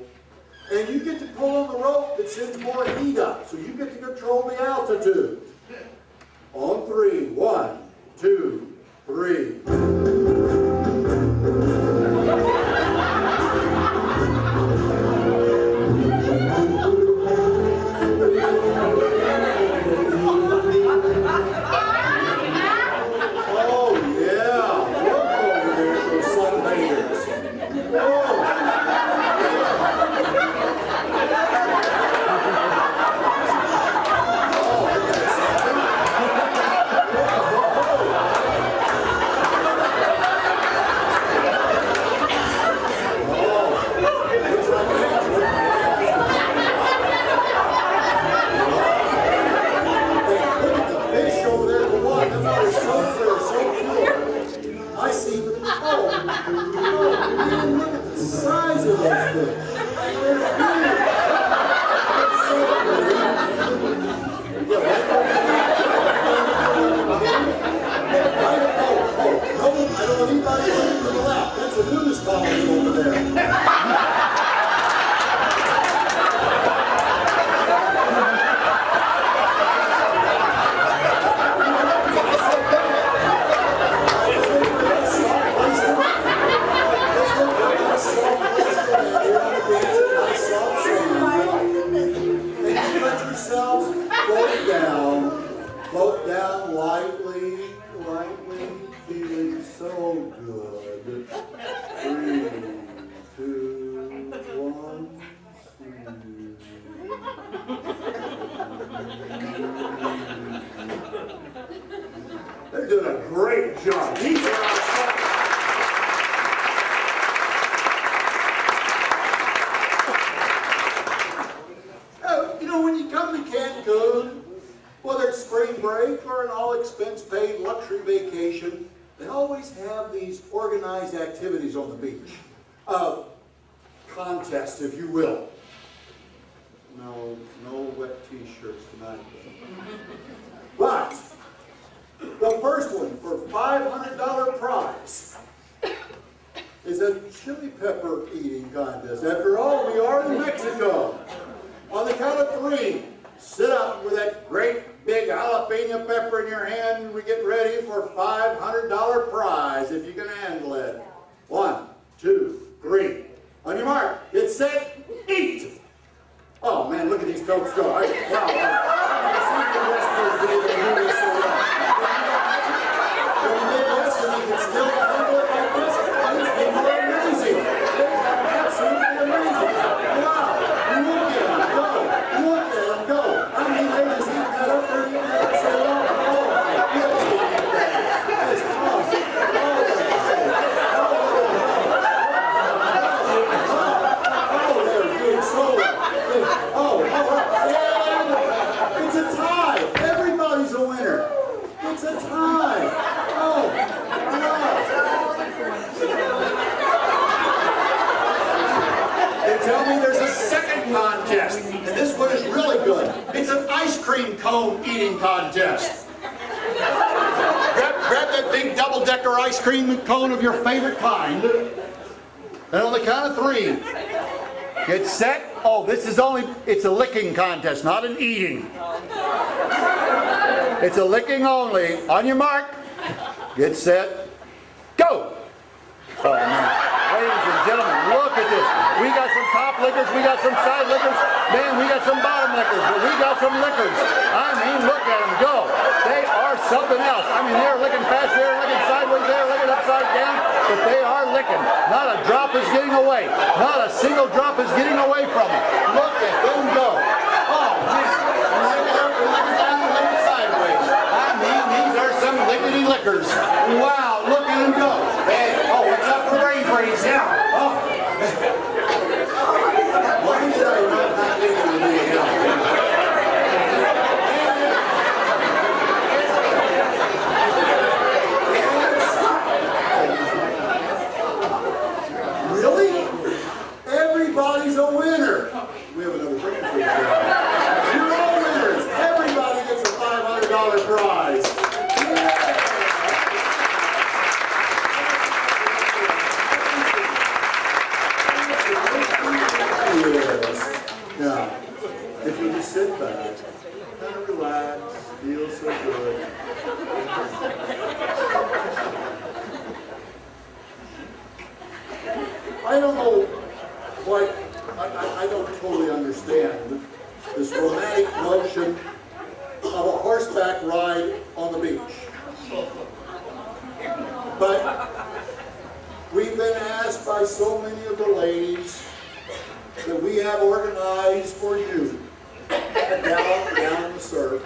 And you get to pull on the rope that sends more heat up, so you get to control the altitude. On 3, 1, 2, 3. Oh, yeah. Look over there at those sunbathers. Oh. Fish over there in the water, that water's so clear, so pure. I see them. Oh, man, look at the size of those fish. They're huge. They're so pretty. Yeah, right over there. No, I don't want anybody looking to the left. That's a nudist colony over there. Float down lightly, feeling so good. 3, 2, 1, They're doing a great job. These are our when you come to Cancun, whether it's spring break or an all-expense-paid luxury vacation, they always have these organized activities on the beach. Contest, if you will. No wet t-shirts tonight. But the first one for $500 prize is a chili pepper eating contest. After all, we are in Mexico. On the count of 3, sit up with that great big jalapeno pepper in your hand, and we get ready for $500 prize if you can handle it. 1, 2, 3. On your mark, get set, eat. Oh man, look at these folks go. Wow. I've seen the wrestlers be able to do this so well. When you make wrestling, you can still handle it like this. These people are amazing. They are absolutely amazing. Wow. Look at them go. Look at them go. I mean, they just eat that up there and eat that so long. Oh my goodness, they eat that. That's awesome. It's a tie. Everybody's a winner. It's a tie. Oh, wow. They tell me there's a second contest, and this one is really good. It's an ice cream cone eating contest. Grab that big double-decker ice cream cone of your favorite kind, and on the count of 3, get set. Oh, it's a licking contest, not an eating. It's a licking only. On your mark, get set, go. Oh, man. Ladies and gentlemen, look at this. We got some top lickers, we got some side lickers, man, we got some bottom lickers, but we got some lickers. I mean, look at them go. They are something else. I mean, they're licking fast, they're licking sideways, they're licking upside down, but they are licking. Not a drop is getting away. Not a single drop is getting away from them. Look at them go. Oh, man. Lick it up, lick it down, lick it sideways. I mean, these are some lickety lickers. Wow, look at them go. Hey, oh, what's up for brain freeze now? Oh. Why did I not think it would be Really? don't know what, I don't totally understand this romantic notion of a horseback ride on the beach. But we've been asked by so many of the ladies that we have organized for you a gallop down the surf.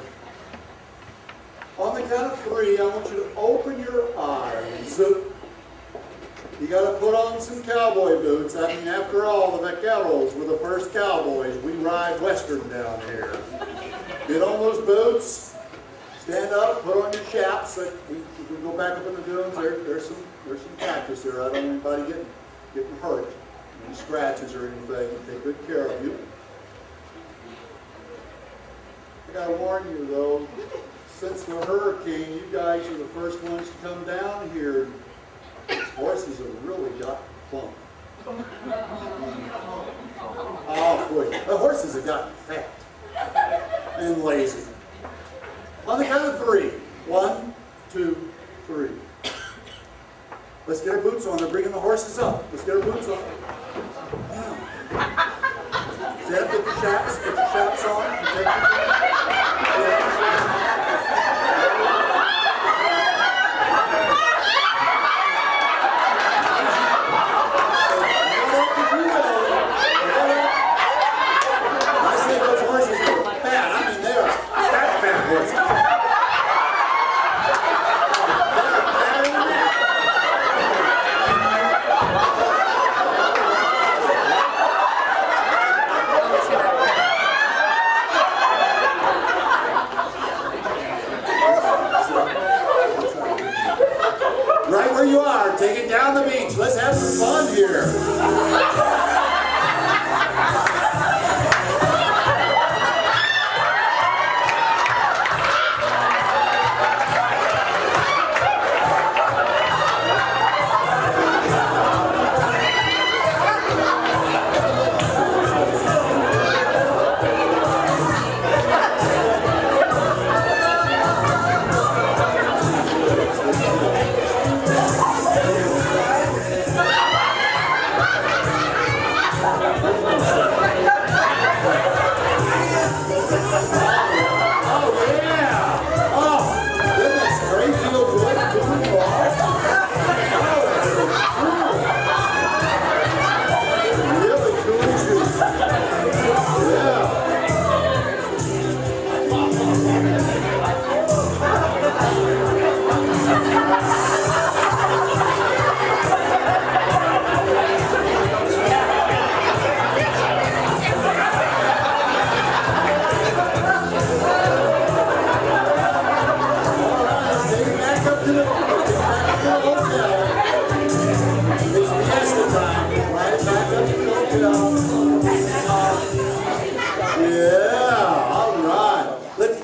On the count of 3, I want you to open your eyes. You got to put on some cowboy boots. I mean, after all, the vaqueros were the first cowboys. We ride western down here. Get on those boots. Stand up. Put on your chaps. If we go back up in the dunes, there's some cactus there. I don't want anybody getting hurt, any scratches or anything. Take good care of you. I got to warn you though. Since the hurricane, you guys are the first ones to come down here. Horses have really got plump. Oh boy, the horses have gotten fat and lazy. On the count of 3. 1, 2, 3. Let's get our boots on. They're bringing the horses up. Let's get our boots on. Stand up, get your chaps. Get your chaps on. Take your right where you are, take it down the beach. Let's have some fun here.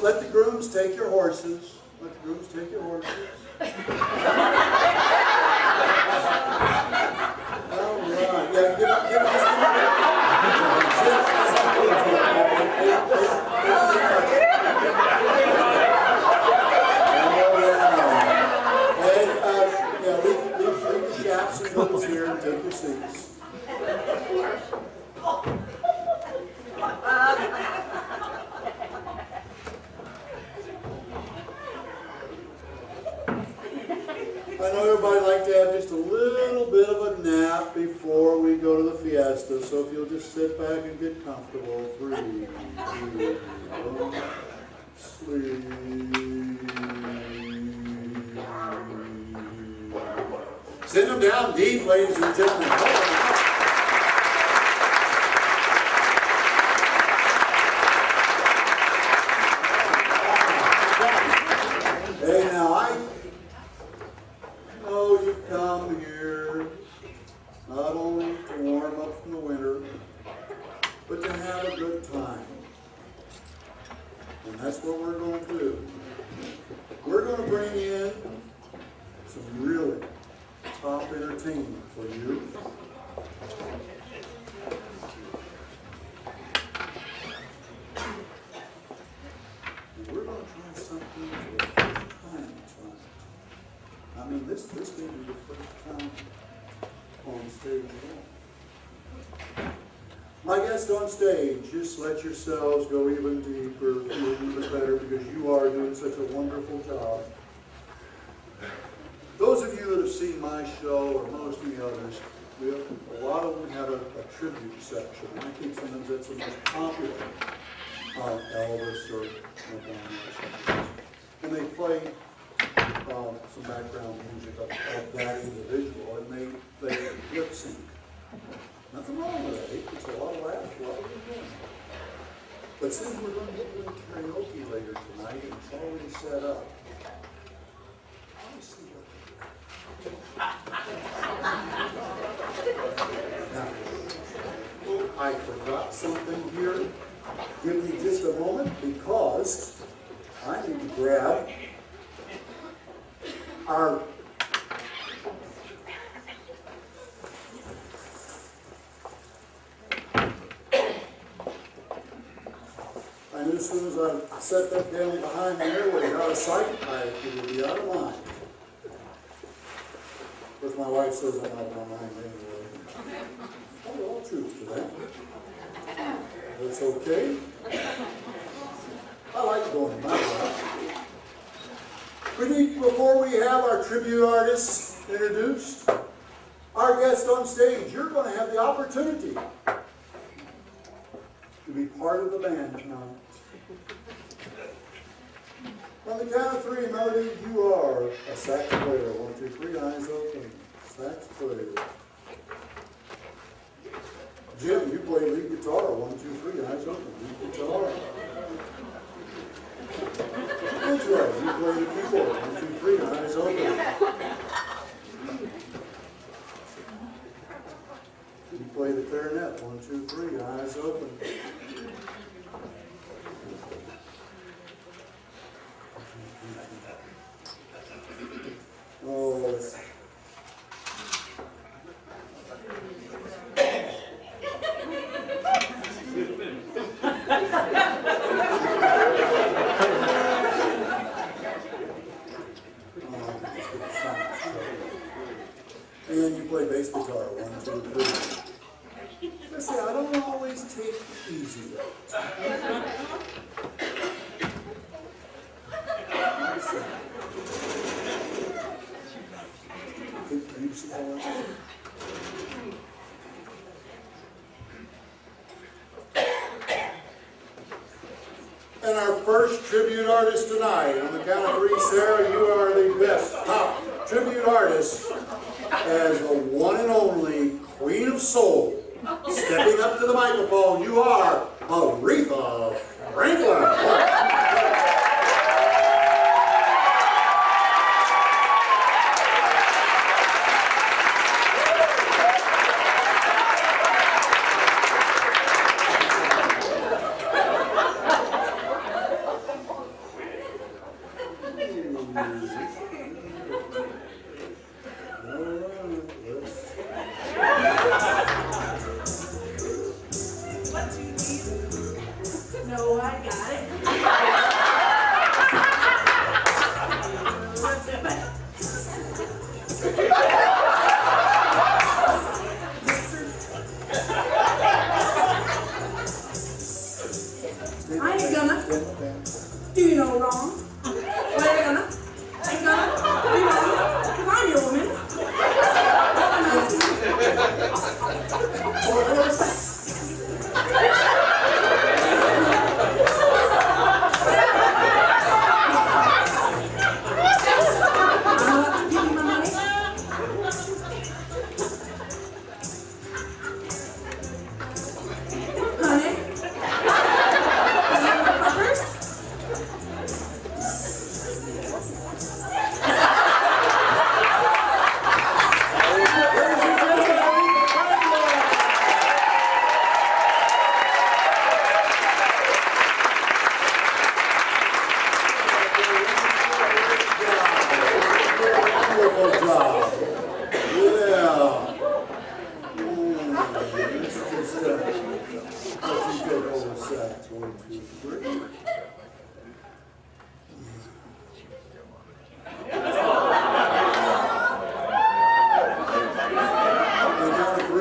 Let the grooms take your horses. Let the grooms take your horses. All right. Yeah, get leave the chaps and boots here and take your seats. I know everybody like to have just a little bit of a nap before we go to the fiesta, so if you'll just sit back and get comfortable. 3, 2, 1, sleep. Send them down deep, ladies and gentlemen. Hey, now I know you've come here not only to warm up from the winter, but to have a good time. And that's what we're going to do. We're going to bring in some really top entertainment for you. And we're going to try something for the first time tonight. I mean, this may be the first time on stage at all. My guests on stage, just let yourselves go even deeper, feel even better, because you are doing such a wonderful job. Those of you that have seen my show, or most of the others, a lot of them have a tribute section. And I think sometimes that's the most popular, Elvis or Madonna or something. And they play some background music of that individual, and they lip sync. Nothing wrong with that. It's a lot of laughs, a lot of good fun. But since we're going to get into karaoke later tonight, and it's already set up, let me see what now, I forgot something here. Give me just a moment, because I need to grab our I knew as soon as I set that down behind the airway, out of sight, it would be out of mind. Of course, my wife says I'm out of my mind anyway. Probably all truth to that. That's okay. I like going my way. Before we have our tribute artists introduced, our guest on stage, you're going to have the opportunity to be part of the band tonight. On the count of three, Melody, you are a sax player. 1, 2, 3, eyes open. Sax player. Jim, you play lead guitar. 1, 2, 3, eyes open. Lead guitar. Angela, you play the keyboard. 1, 2, 3, eyes open. You play the clarinet. 1, 2, 3, eyes open. Oh, and you play bass guitar. 1, 2, 3. I say, I don't always take easy. And our first tribute artist tonight, on the count of three, Sarah, you are the best top tribute artist as the one and only Queen of Soul. Stepping up to the microphone, you are Aretha Franklin. No, I got it. I ain't gonna do you no wrong. Well, ain't gonna do you wrong, 'cause I'm your woman.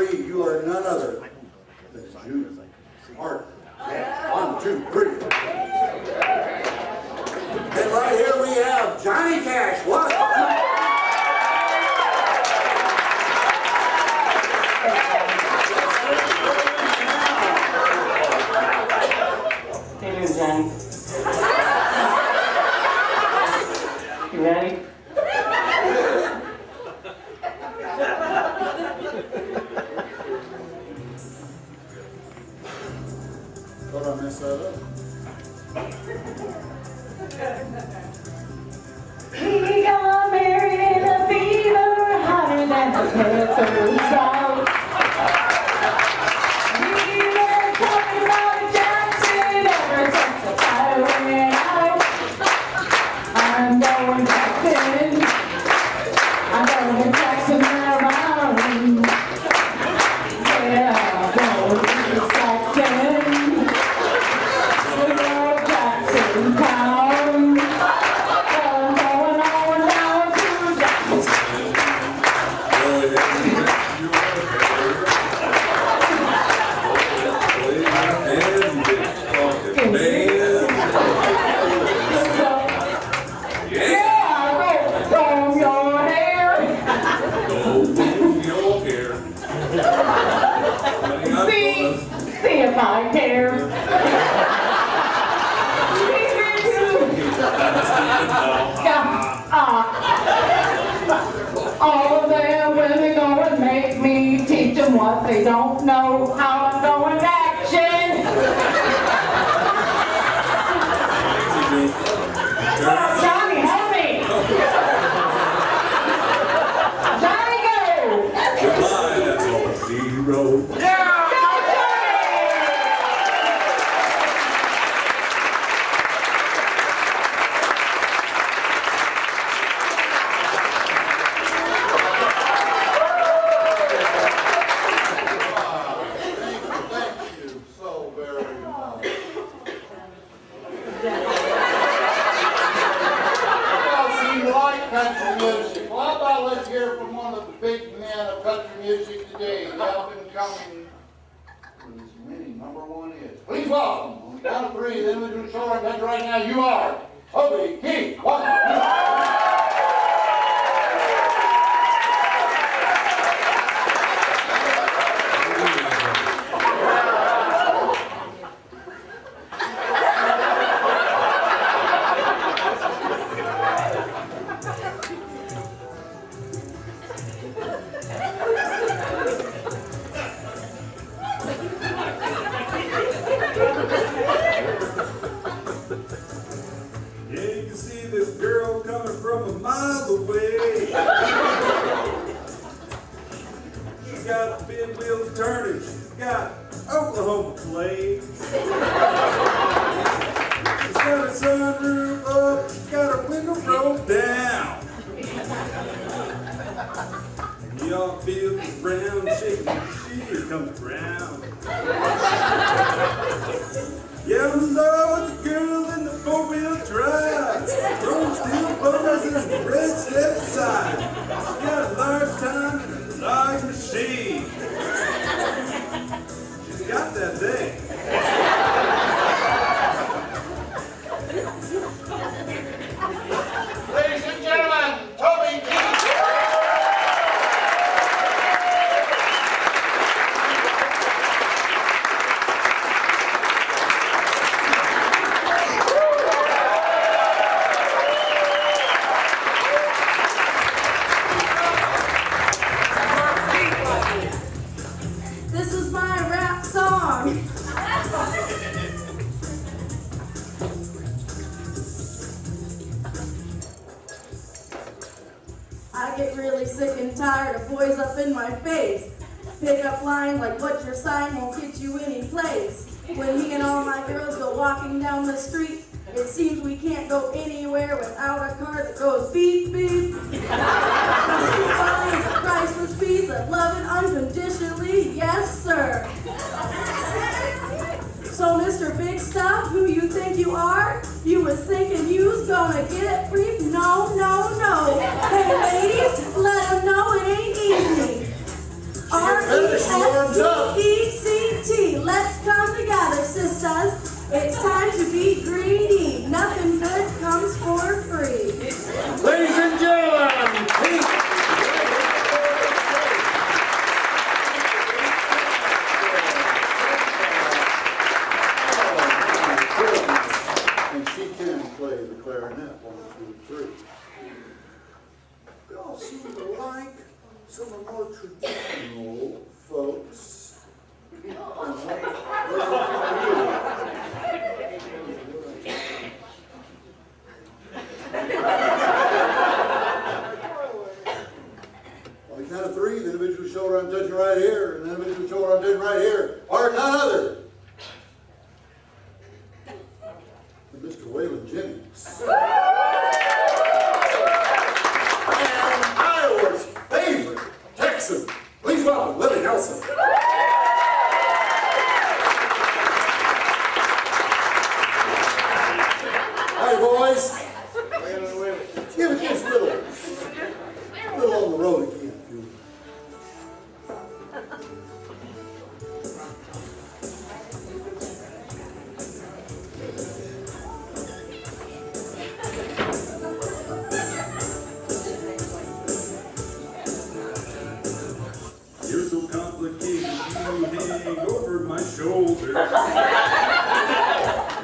You are none other than Judah. Thought I messed that up. He got married in a fever hotter than the pepper's drought. We were talking about Jackson ever since the fire went out. I'm going Jackson. I'm going Jackson around. Yeah, I'm going to Jackson. We're going Jackson town. I'm going on down to Jackson. Yeah, go comb your hair. See if I care. All of them really gonna make me teach them what they don't know. How I'm going to action. Johnny, help me. Johnny, go. Goodbye, that's all zero. Thank you so very much. Well, you like country music. Well, how about let's hear from one of the big men of country music today, the up and coming, whose winning number one is. Please welcome, on the count of three, then we do the show and right now, you are Toby Keith. 1, 2, 3. Yeah, you can see this girl coming from a mile away. She's got big wheels turning. She's got Oklahoma clay. She's got a sunroof up. She's got her window rolled down. And y'all feel the ground shaking. Here comes around. Yeah, I'm in love with the girl in the four-wheel drive. Throwing steel bars and a red step side. She got a large time and a large machine. She's got that thing. Ladies and gentlemen, Toby Keith. This is my rap song. I get really sick and tired of boys up in my face. Pick up lines like, what's your sign, won't get you any place. When me and all my girls go walking down the street, it seems we can't go anywhere without a car that goes beep, beep. It's a priceless piece of loving unconditionally, yes sir. So Mr. Big Stuff, who you think you are? You was thinking you was gonna get it free? No, no, no. Hey ladies, let them know it ain't easy. R-E-S-P-E-C-T. Let's come together, sisters. It's time to be greedy. Nothing good comes for free. Ladies and gentlemen, Keith. And she can play the clarinet, 1, 2, 3. We all seem to like some of the more traditional folks. And what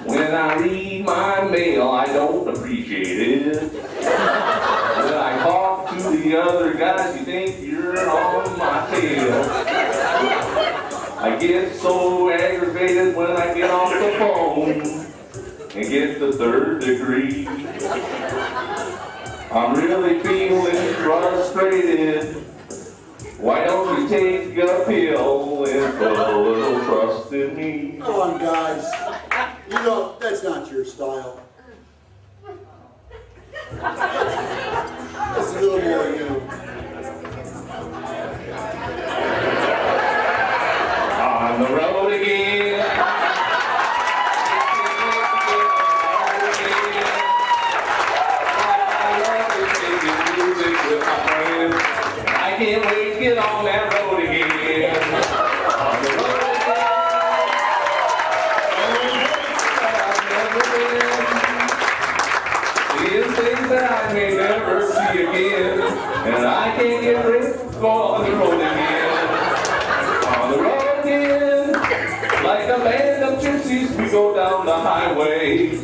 When I read my mail, I don't appreciate it. When I talk to the other guys, you think you're on my tail. I get so aggravated when I get off the phone and get the third degree. I'm really feeling frustrated. Why don't you take a pill and put a little trust in me? Come on, guys. You know, that's not your style. It's a little more you. On the road again. I can't wait to get on that road again. On the road again. Seeing things that I may never see again. And I can't get ready to go on the road again. On the road again. Like a band of gypsies, we go down the highway.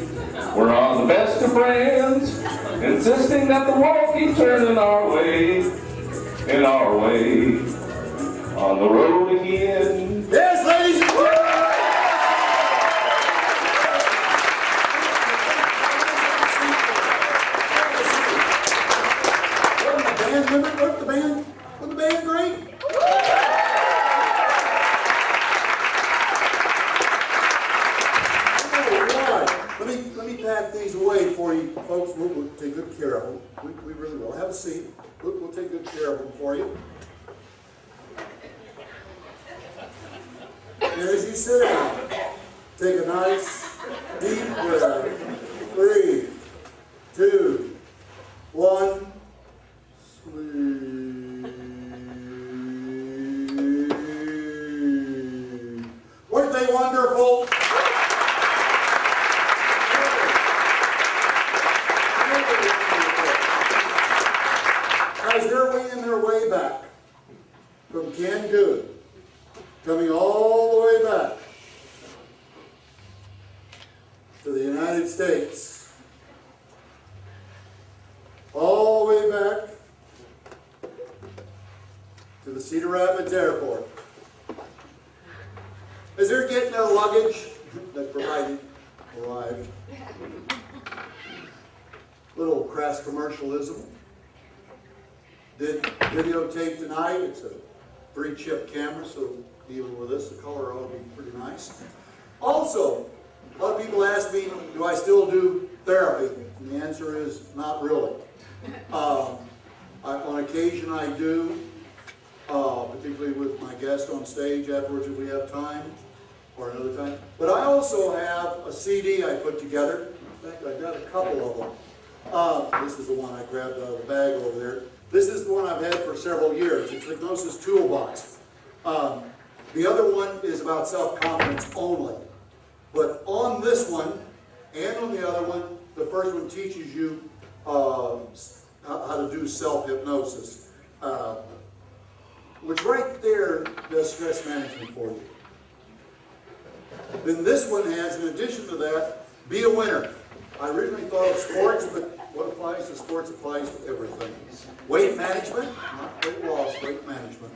We're on the best of friends, insisting that the world keep turning our way. In our way, on the road again. Yes, ladies and gentlemen! Wasn't the band great? Let me pack these away for you, folks. We'll take good care of them. We really will. Have a seat. We'll take good care of them for you. And as you sit down, take a nice deep breath. 3, 2, 1. Sleep. Weren't they wonderful? Guys, they're weighing their way back from Cancun, coming all the way back to the United States, all the way back to the Cedar Rapids Airport. As they're getting their luggage that's provided arrived, little crass commercialism. Did videotape tonight. It's a 3-chip camera, so even with this, the color ought to be pretty nice. Also, a lot of people ask me, do I still do therapy? And the answer is not really. On occasion I do, particularly with my guest on stage afterwards if we have time, or another time. But I also have a CD I put together. In fact, I got a couple of them. This is the one I grabbed out of the bag over there. This is the one I've had for several years. It's Hypnosis Toolbox. The other one is about self-confidence only. But on this one, and on the other one, the first one teaches you how to do self-hypnosis. Which right there does stress management for you. Then this one has, in addition to that, Be a Winner. I originally thought of sports, but what applies to sports applies to everything. Weight management, not weight loss, weight management.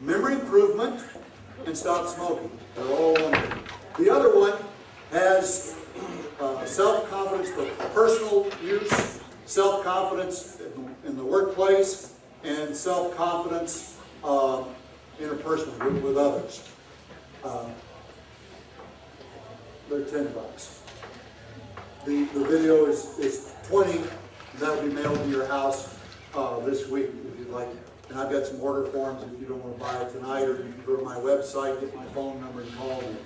Memory improvement, and stop smoking. They're all under. The other one has self-confidence for personal use, self-confidence in the workplace, and self-confidence interpersonally with others. They're $10. The video is 20. That will be mailed to your house this week if you'd like. And I've got some order forms if you don't want to buy it tonight, or you can go to my website, get my phone number, and call me.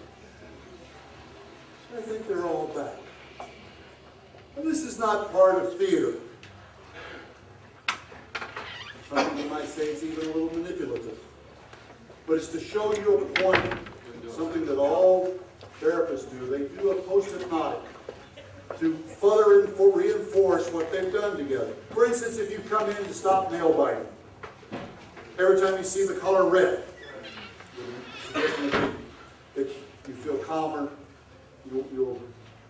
I think they're all back. And this is not part of theater. Some people might say it's even a little manipulative. But it's to show you a point, something that all therapists do. They do a post-hypnotic to further reinforce what they've done together. For instance, if you come in to stop nail biting, every time you see the color red, that you feel calmer, you'll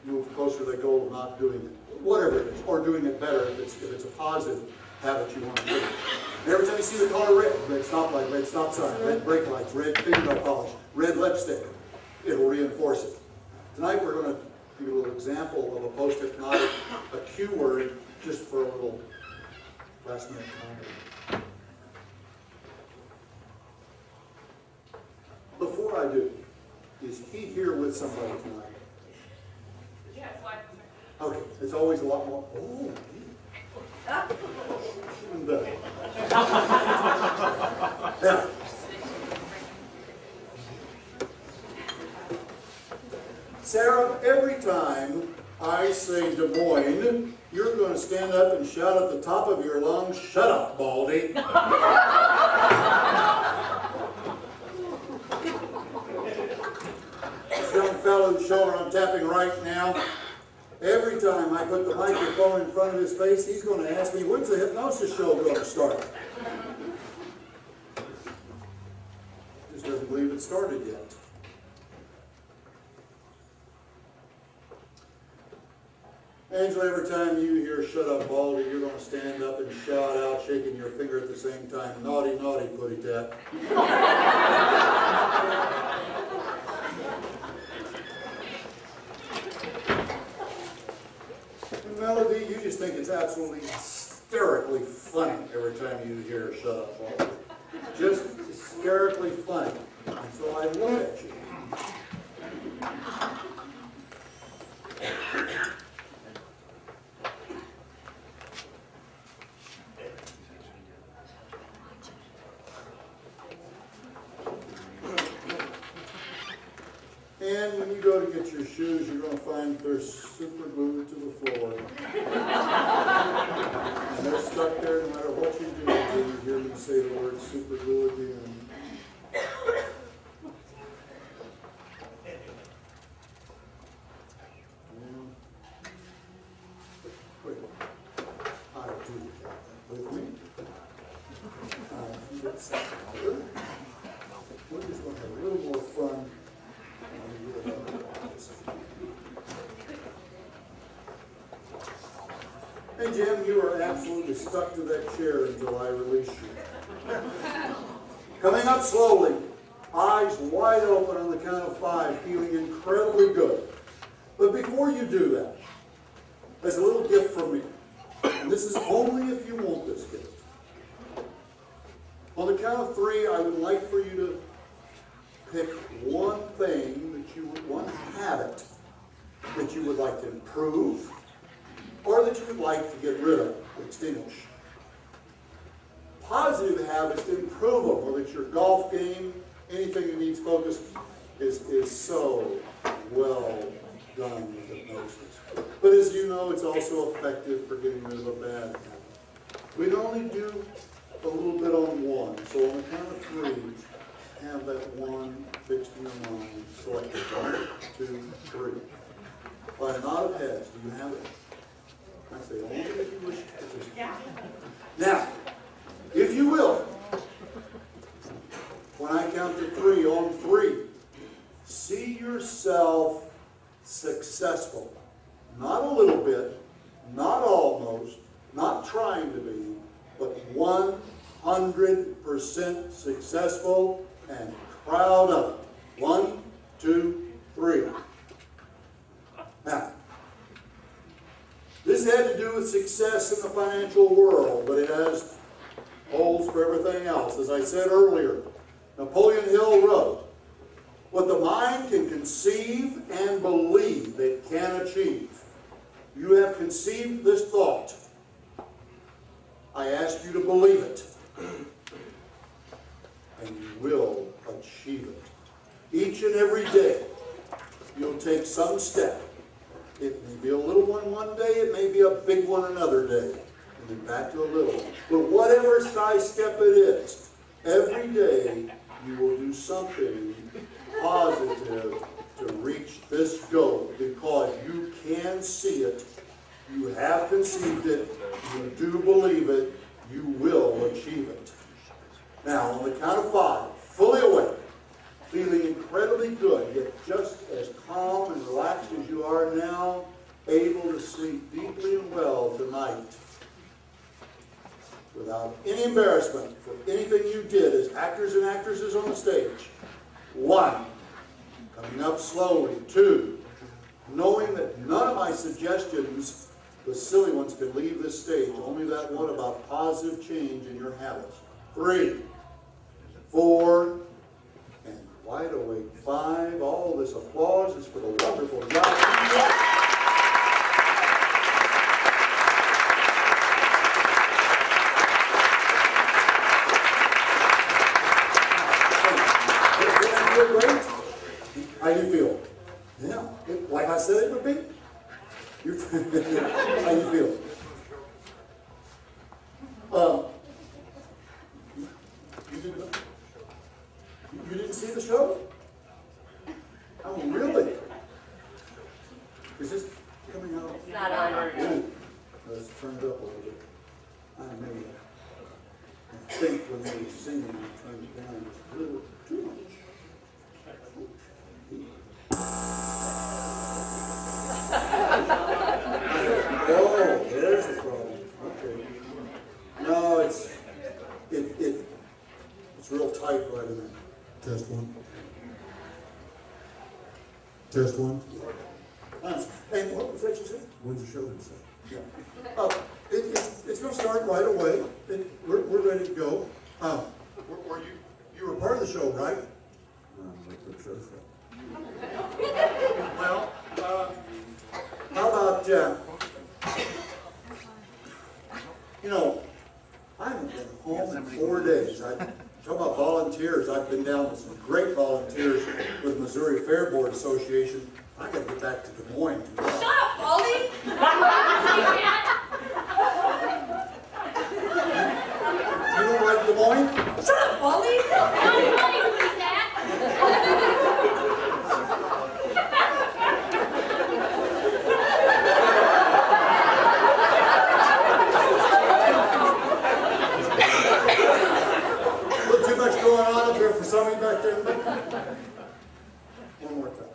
move closer to the goal of not doing it, whatever it is, or doing it better if it's a positive habit you want to do. And every time you see the color red stoplight, red stop sign, red brake lights, red fingernail polish, red lipstick, it'll reinforce it. Tonight we're going to give you a little example of a post-it note, a cue word, just for a little last-minute comment. Before I do, is he here with somebody tonight? Yes, like. Okay, it's always a lot more. Oh, even better. Now, Sarah, every time I say Des Moines, you're going to stand up and shout at the top of your lungs, "Shut up, Baldy." This young fellow whose shoulder I'm tapping right now, every time I put the microphone in front of his face, he's going to ask me, "When's the hypnosis show going to start?" Just doesn't believe it started yet. Angela, every time you hear "Shut up, Baldy," you're going to stand up and shout out, shaking your finger at the same time, "Naughty, naughty, putty tap." And Melody, you just think it's absolutely hysterically funny every time you hear "Shut up, Baldy." Just hysterically funny until I look at you. And when you go to get your shoes, you're going to find they're super glued to the floor. And they're stuck there no matter what you do until you hear me say the word super glue again. Wait, I do have that with me. We're just going to have a little more fun. Hey Jim, you are absolutely stuck to that chair until I release you. Coming up slowly, eyes wide open on the count of 5, feeling incredibly good. But before you do that, there's a little gift from me. And this is only if you want this gift. On the count of 3, I would like for you to pick one thing that you would, one habit that you would like to improve, or that you would like to get rid of, extinguish. Positive habits to improve them, whether it's your golf game, anything that needs focus, is so well done with hypnosis. But as you know, it's also effective for getting rid of a bad habit. We'd only do a little bit on one, so on the count of 3, have that one fixed in your mind, selected 1, 2, 3. By a nod of heads, do you have it? I say only if you wish to participate. Now, if you will, when I count to 3, on 3, see yourself successful. Not a little bit, not almost, not trying to be, but 100% successful and proud of it. 1, 2, 3. Now, this had to do with success in the financial world, but it has holes for everything else. As I said earlier, Napoleon Hill wrote, "What the mind can conceive and believe it can achieve. You have conceived this thought. I ask you to believe it, and you will achieve it. Each and every day, you'll take some step. It may be a little one day, it may be a big one another day, and then back to a little one. But whatever size step it is, every day you will do something positive to reach this goal, because you can see it, you have conceived it, you do believe it, you will achieve it." Now, on the count of 5, fully awake, feeling incredibly good, to get just as calm and relaxed as you are now, able to sleep deeply and well tonight without any embarrassment for anything you did as actors and actresses on the stage. 1, coming up slowly. 2, knowing that none of my suggestions, the silly ones, can leave this stage, only that one about positive change in your habits. 3, 4, and wide awake. 5, all this applause is for the wonderful job. Great. How you feel? Yeah, like I said it would be. How you feel? You didn't see the show? Oh, really? Is this coming out? It's not on. Ooh, let's turn it up a little bit. I may I think when they were singing, I turned it down just a little too much. Oh, there's the problem. Okay. No, it's real tight right in there. Test 1. Test 1. And what was that you said? When's the show going to say? Yeah. It's going to start right away. We're ready to go. You were part of the show, right? Well, how about, I haven't been home in 4 days. Talk about volunteers. I've been down with some great volunteers with Missouri Fair Board Association. I got to get back to Des Moines. Shut up, Baldy! You don't like Des Moines? Shut up, Baldy! I'm not even with that. A little too much going on up here for somebody back there. One more time.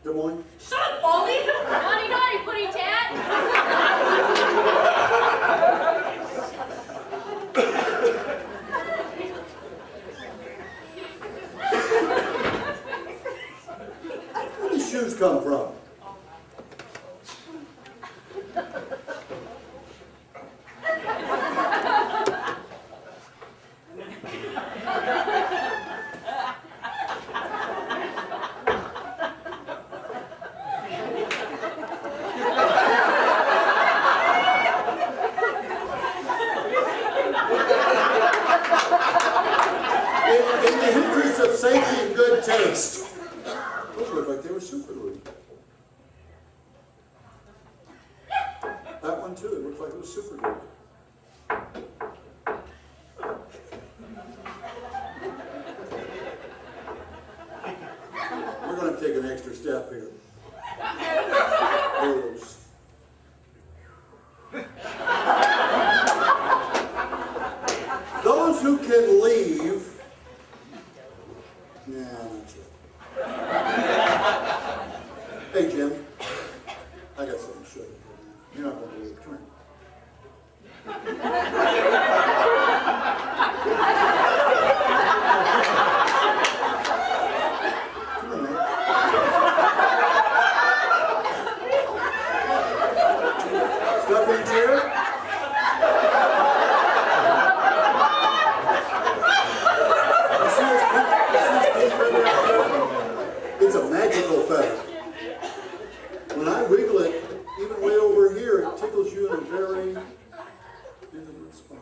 Des Moines? Shut up, Baldy! Naughty, naughty, putty tat! Where do these shoes come from? In the interest of safety and good taste. Those look like they were super glue. That one too, it looked like it was super glue. We're going to take an extra step here. They're loose. Those who can leave. Yeah, not sure. Hey, Jim. I got something to show you. You're not going to believe it. Come here. Come here, man. Stop in chair. It's a magical feather. When I wiggle it, even way over here, it tickles you in a very intimate spot.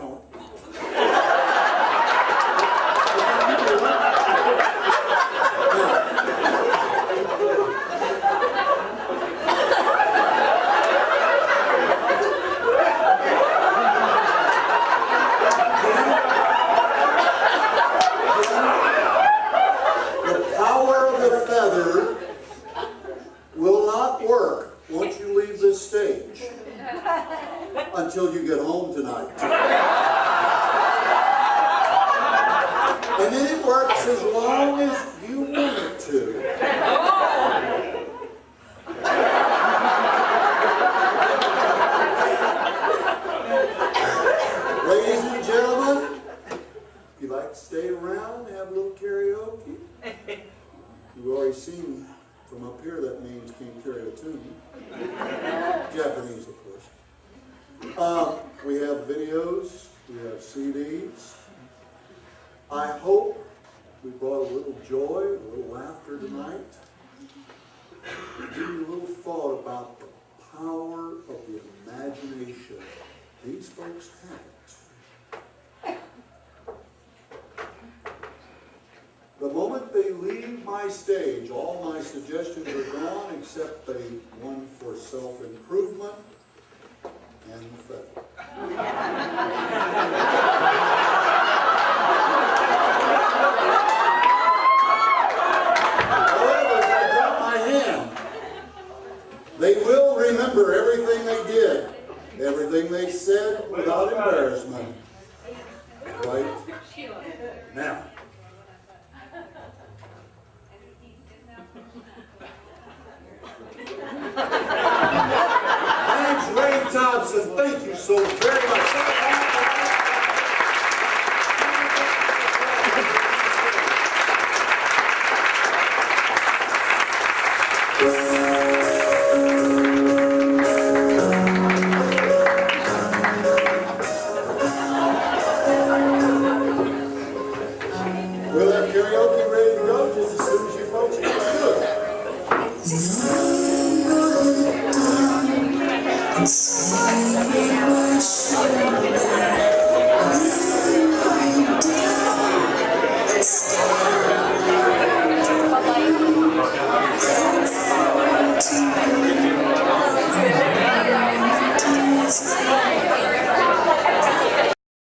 don't. The power of the feather will not work once you leave this stage until you get home tonight. And then it works as long as you want it to. Ladies and gentlemen, if you'd like to stay around and have a little karaoke, you've already seen from up here that means can't carry a tune. Japanese, of course. We have videos, we have CDs. I hope we brought a little joy, a little laughter tonight. Give you a little thought about the power of the imagination. These folks have it. The moment they leave my stage, all my suggestions are gone except the one for self-improvement and the feather. However, as I drop my hand, they will remember everything they did, everything they said without embarrassment.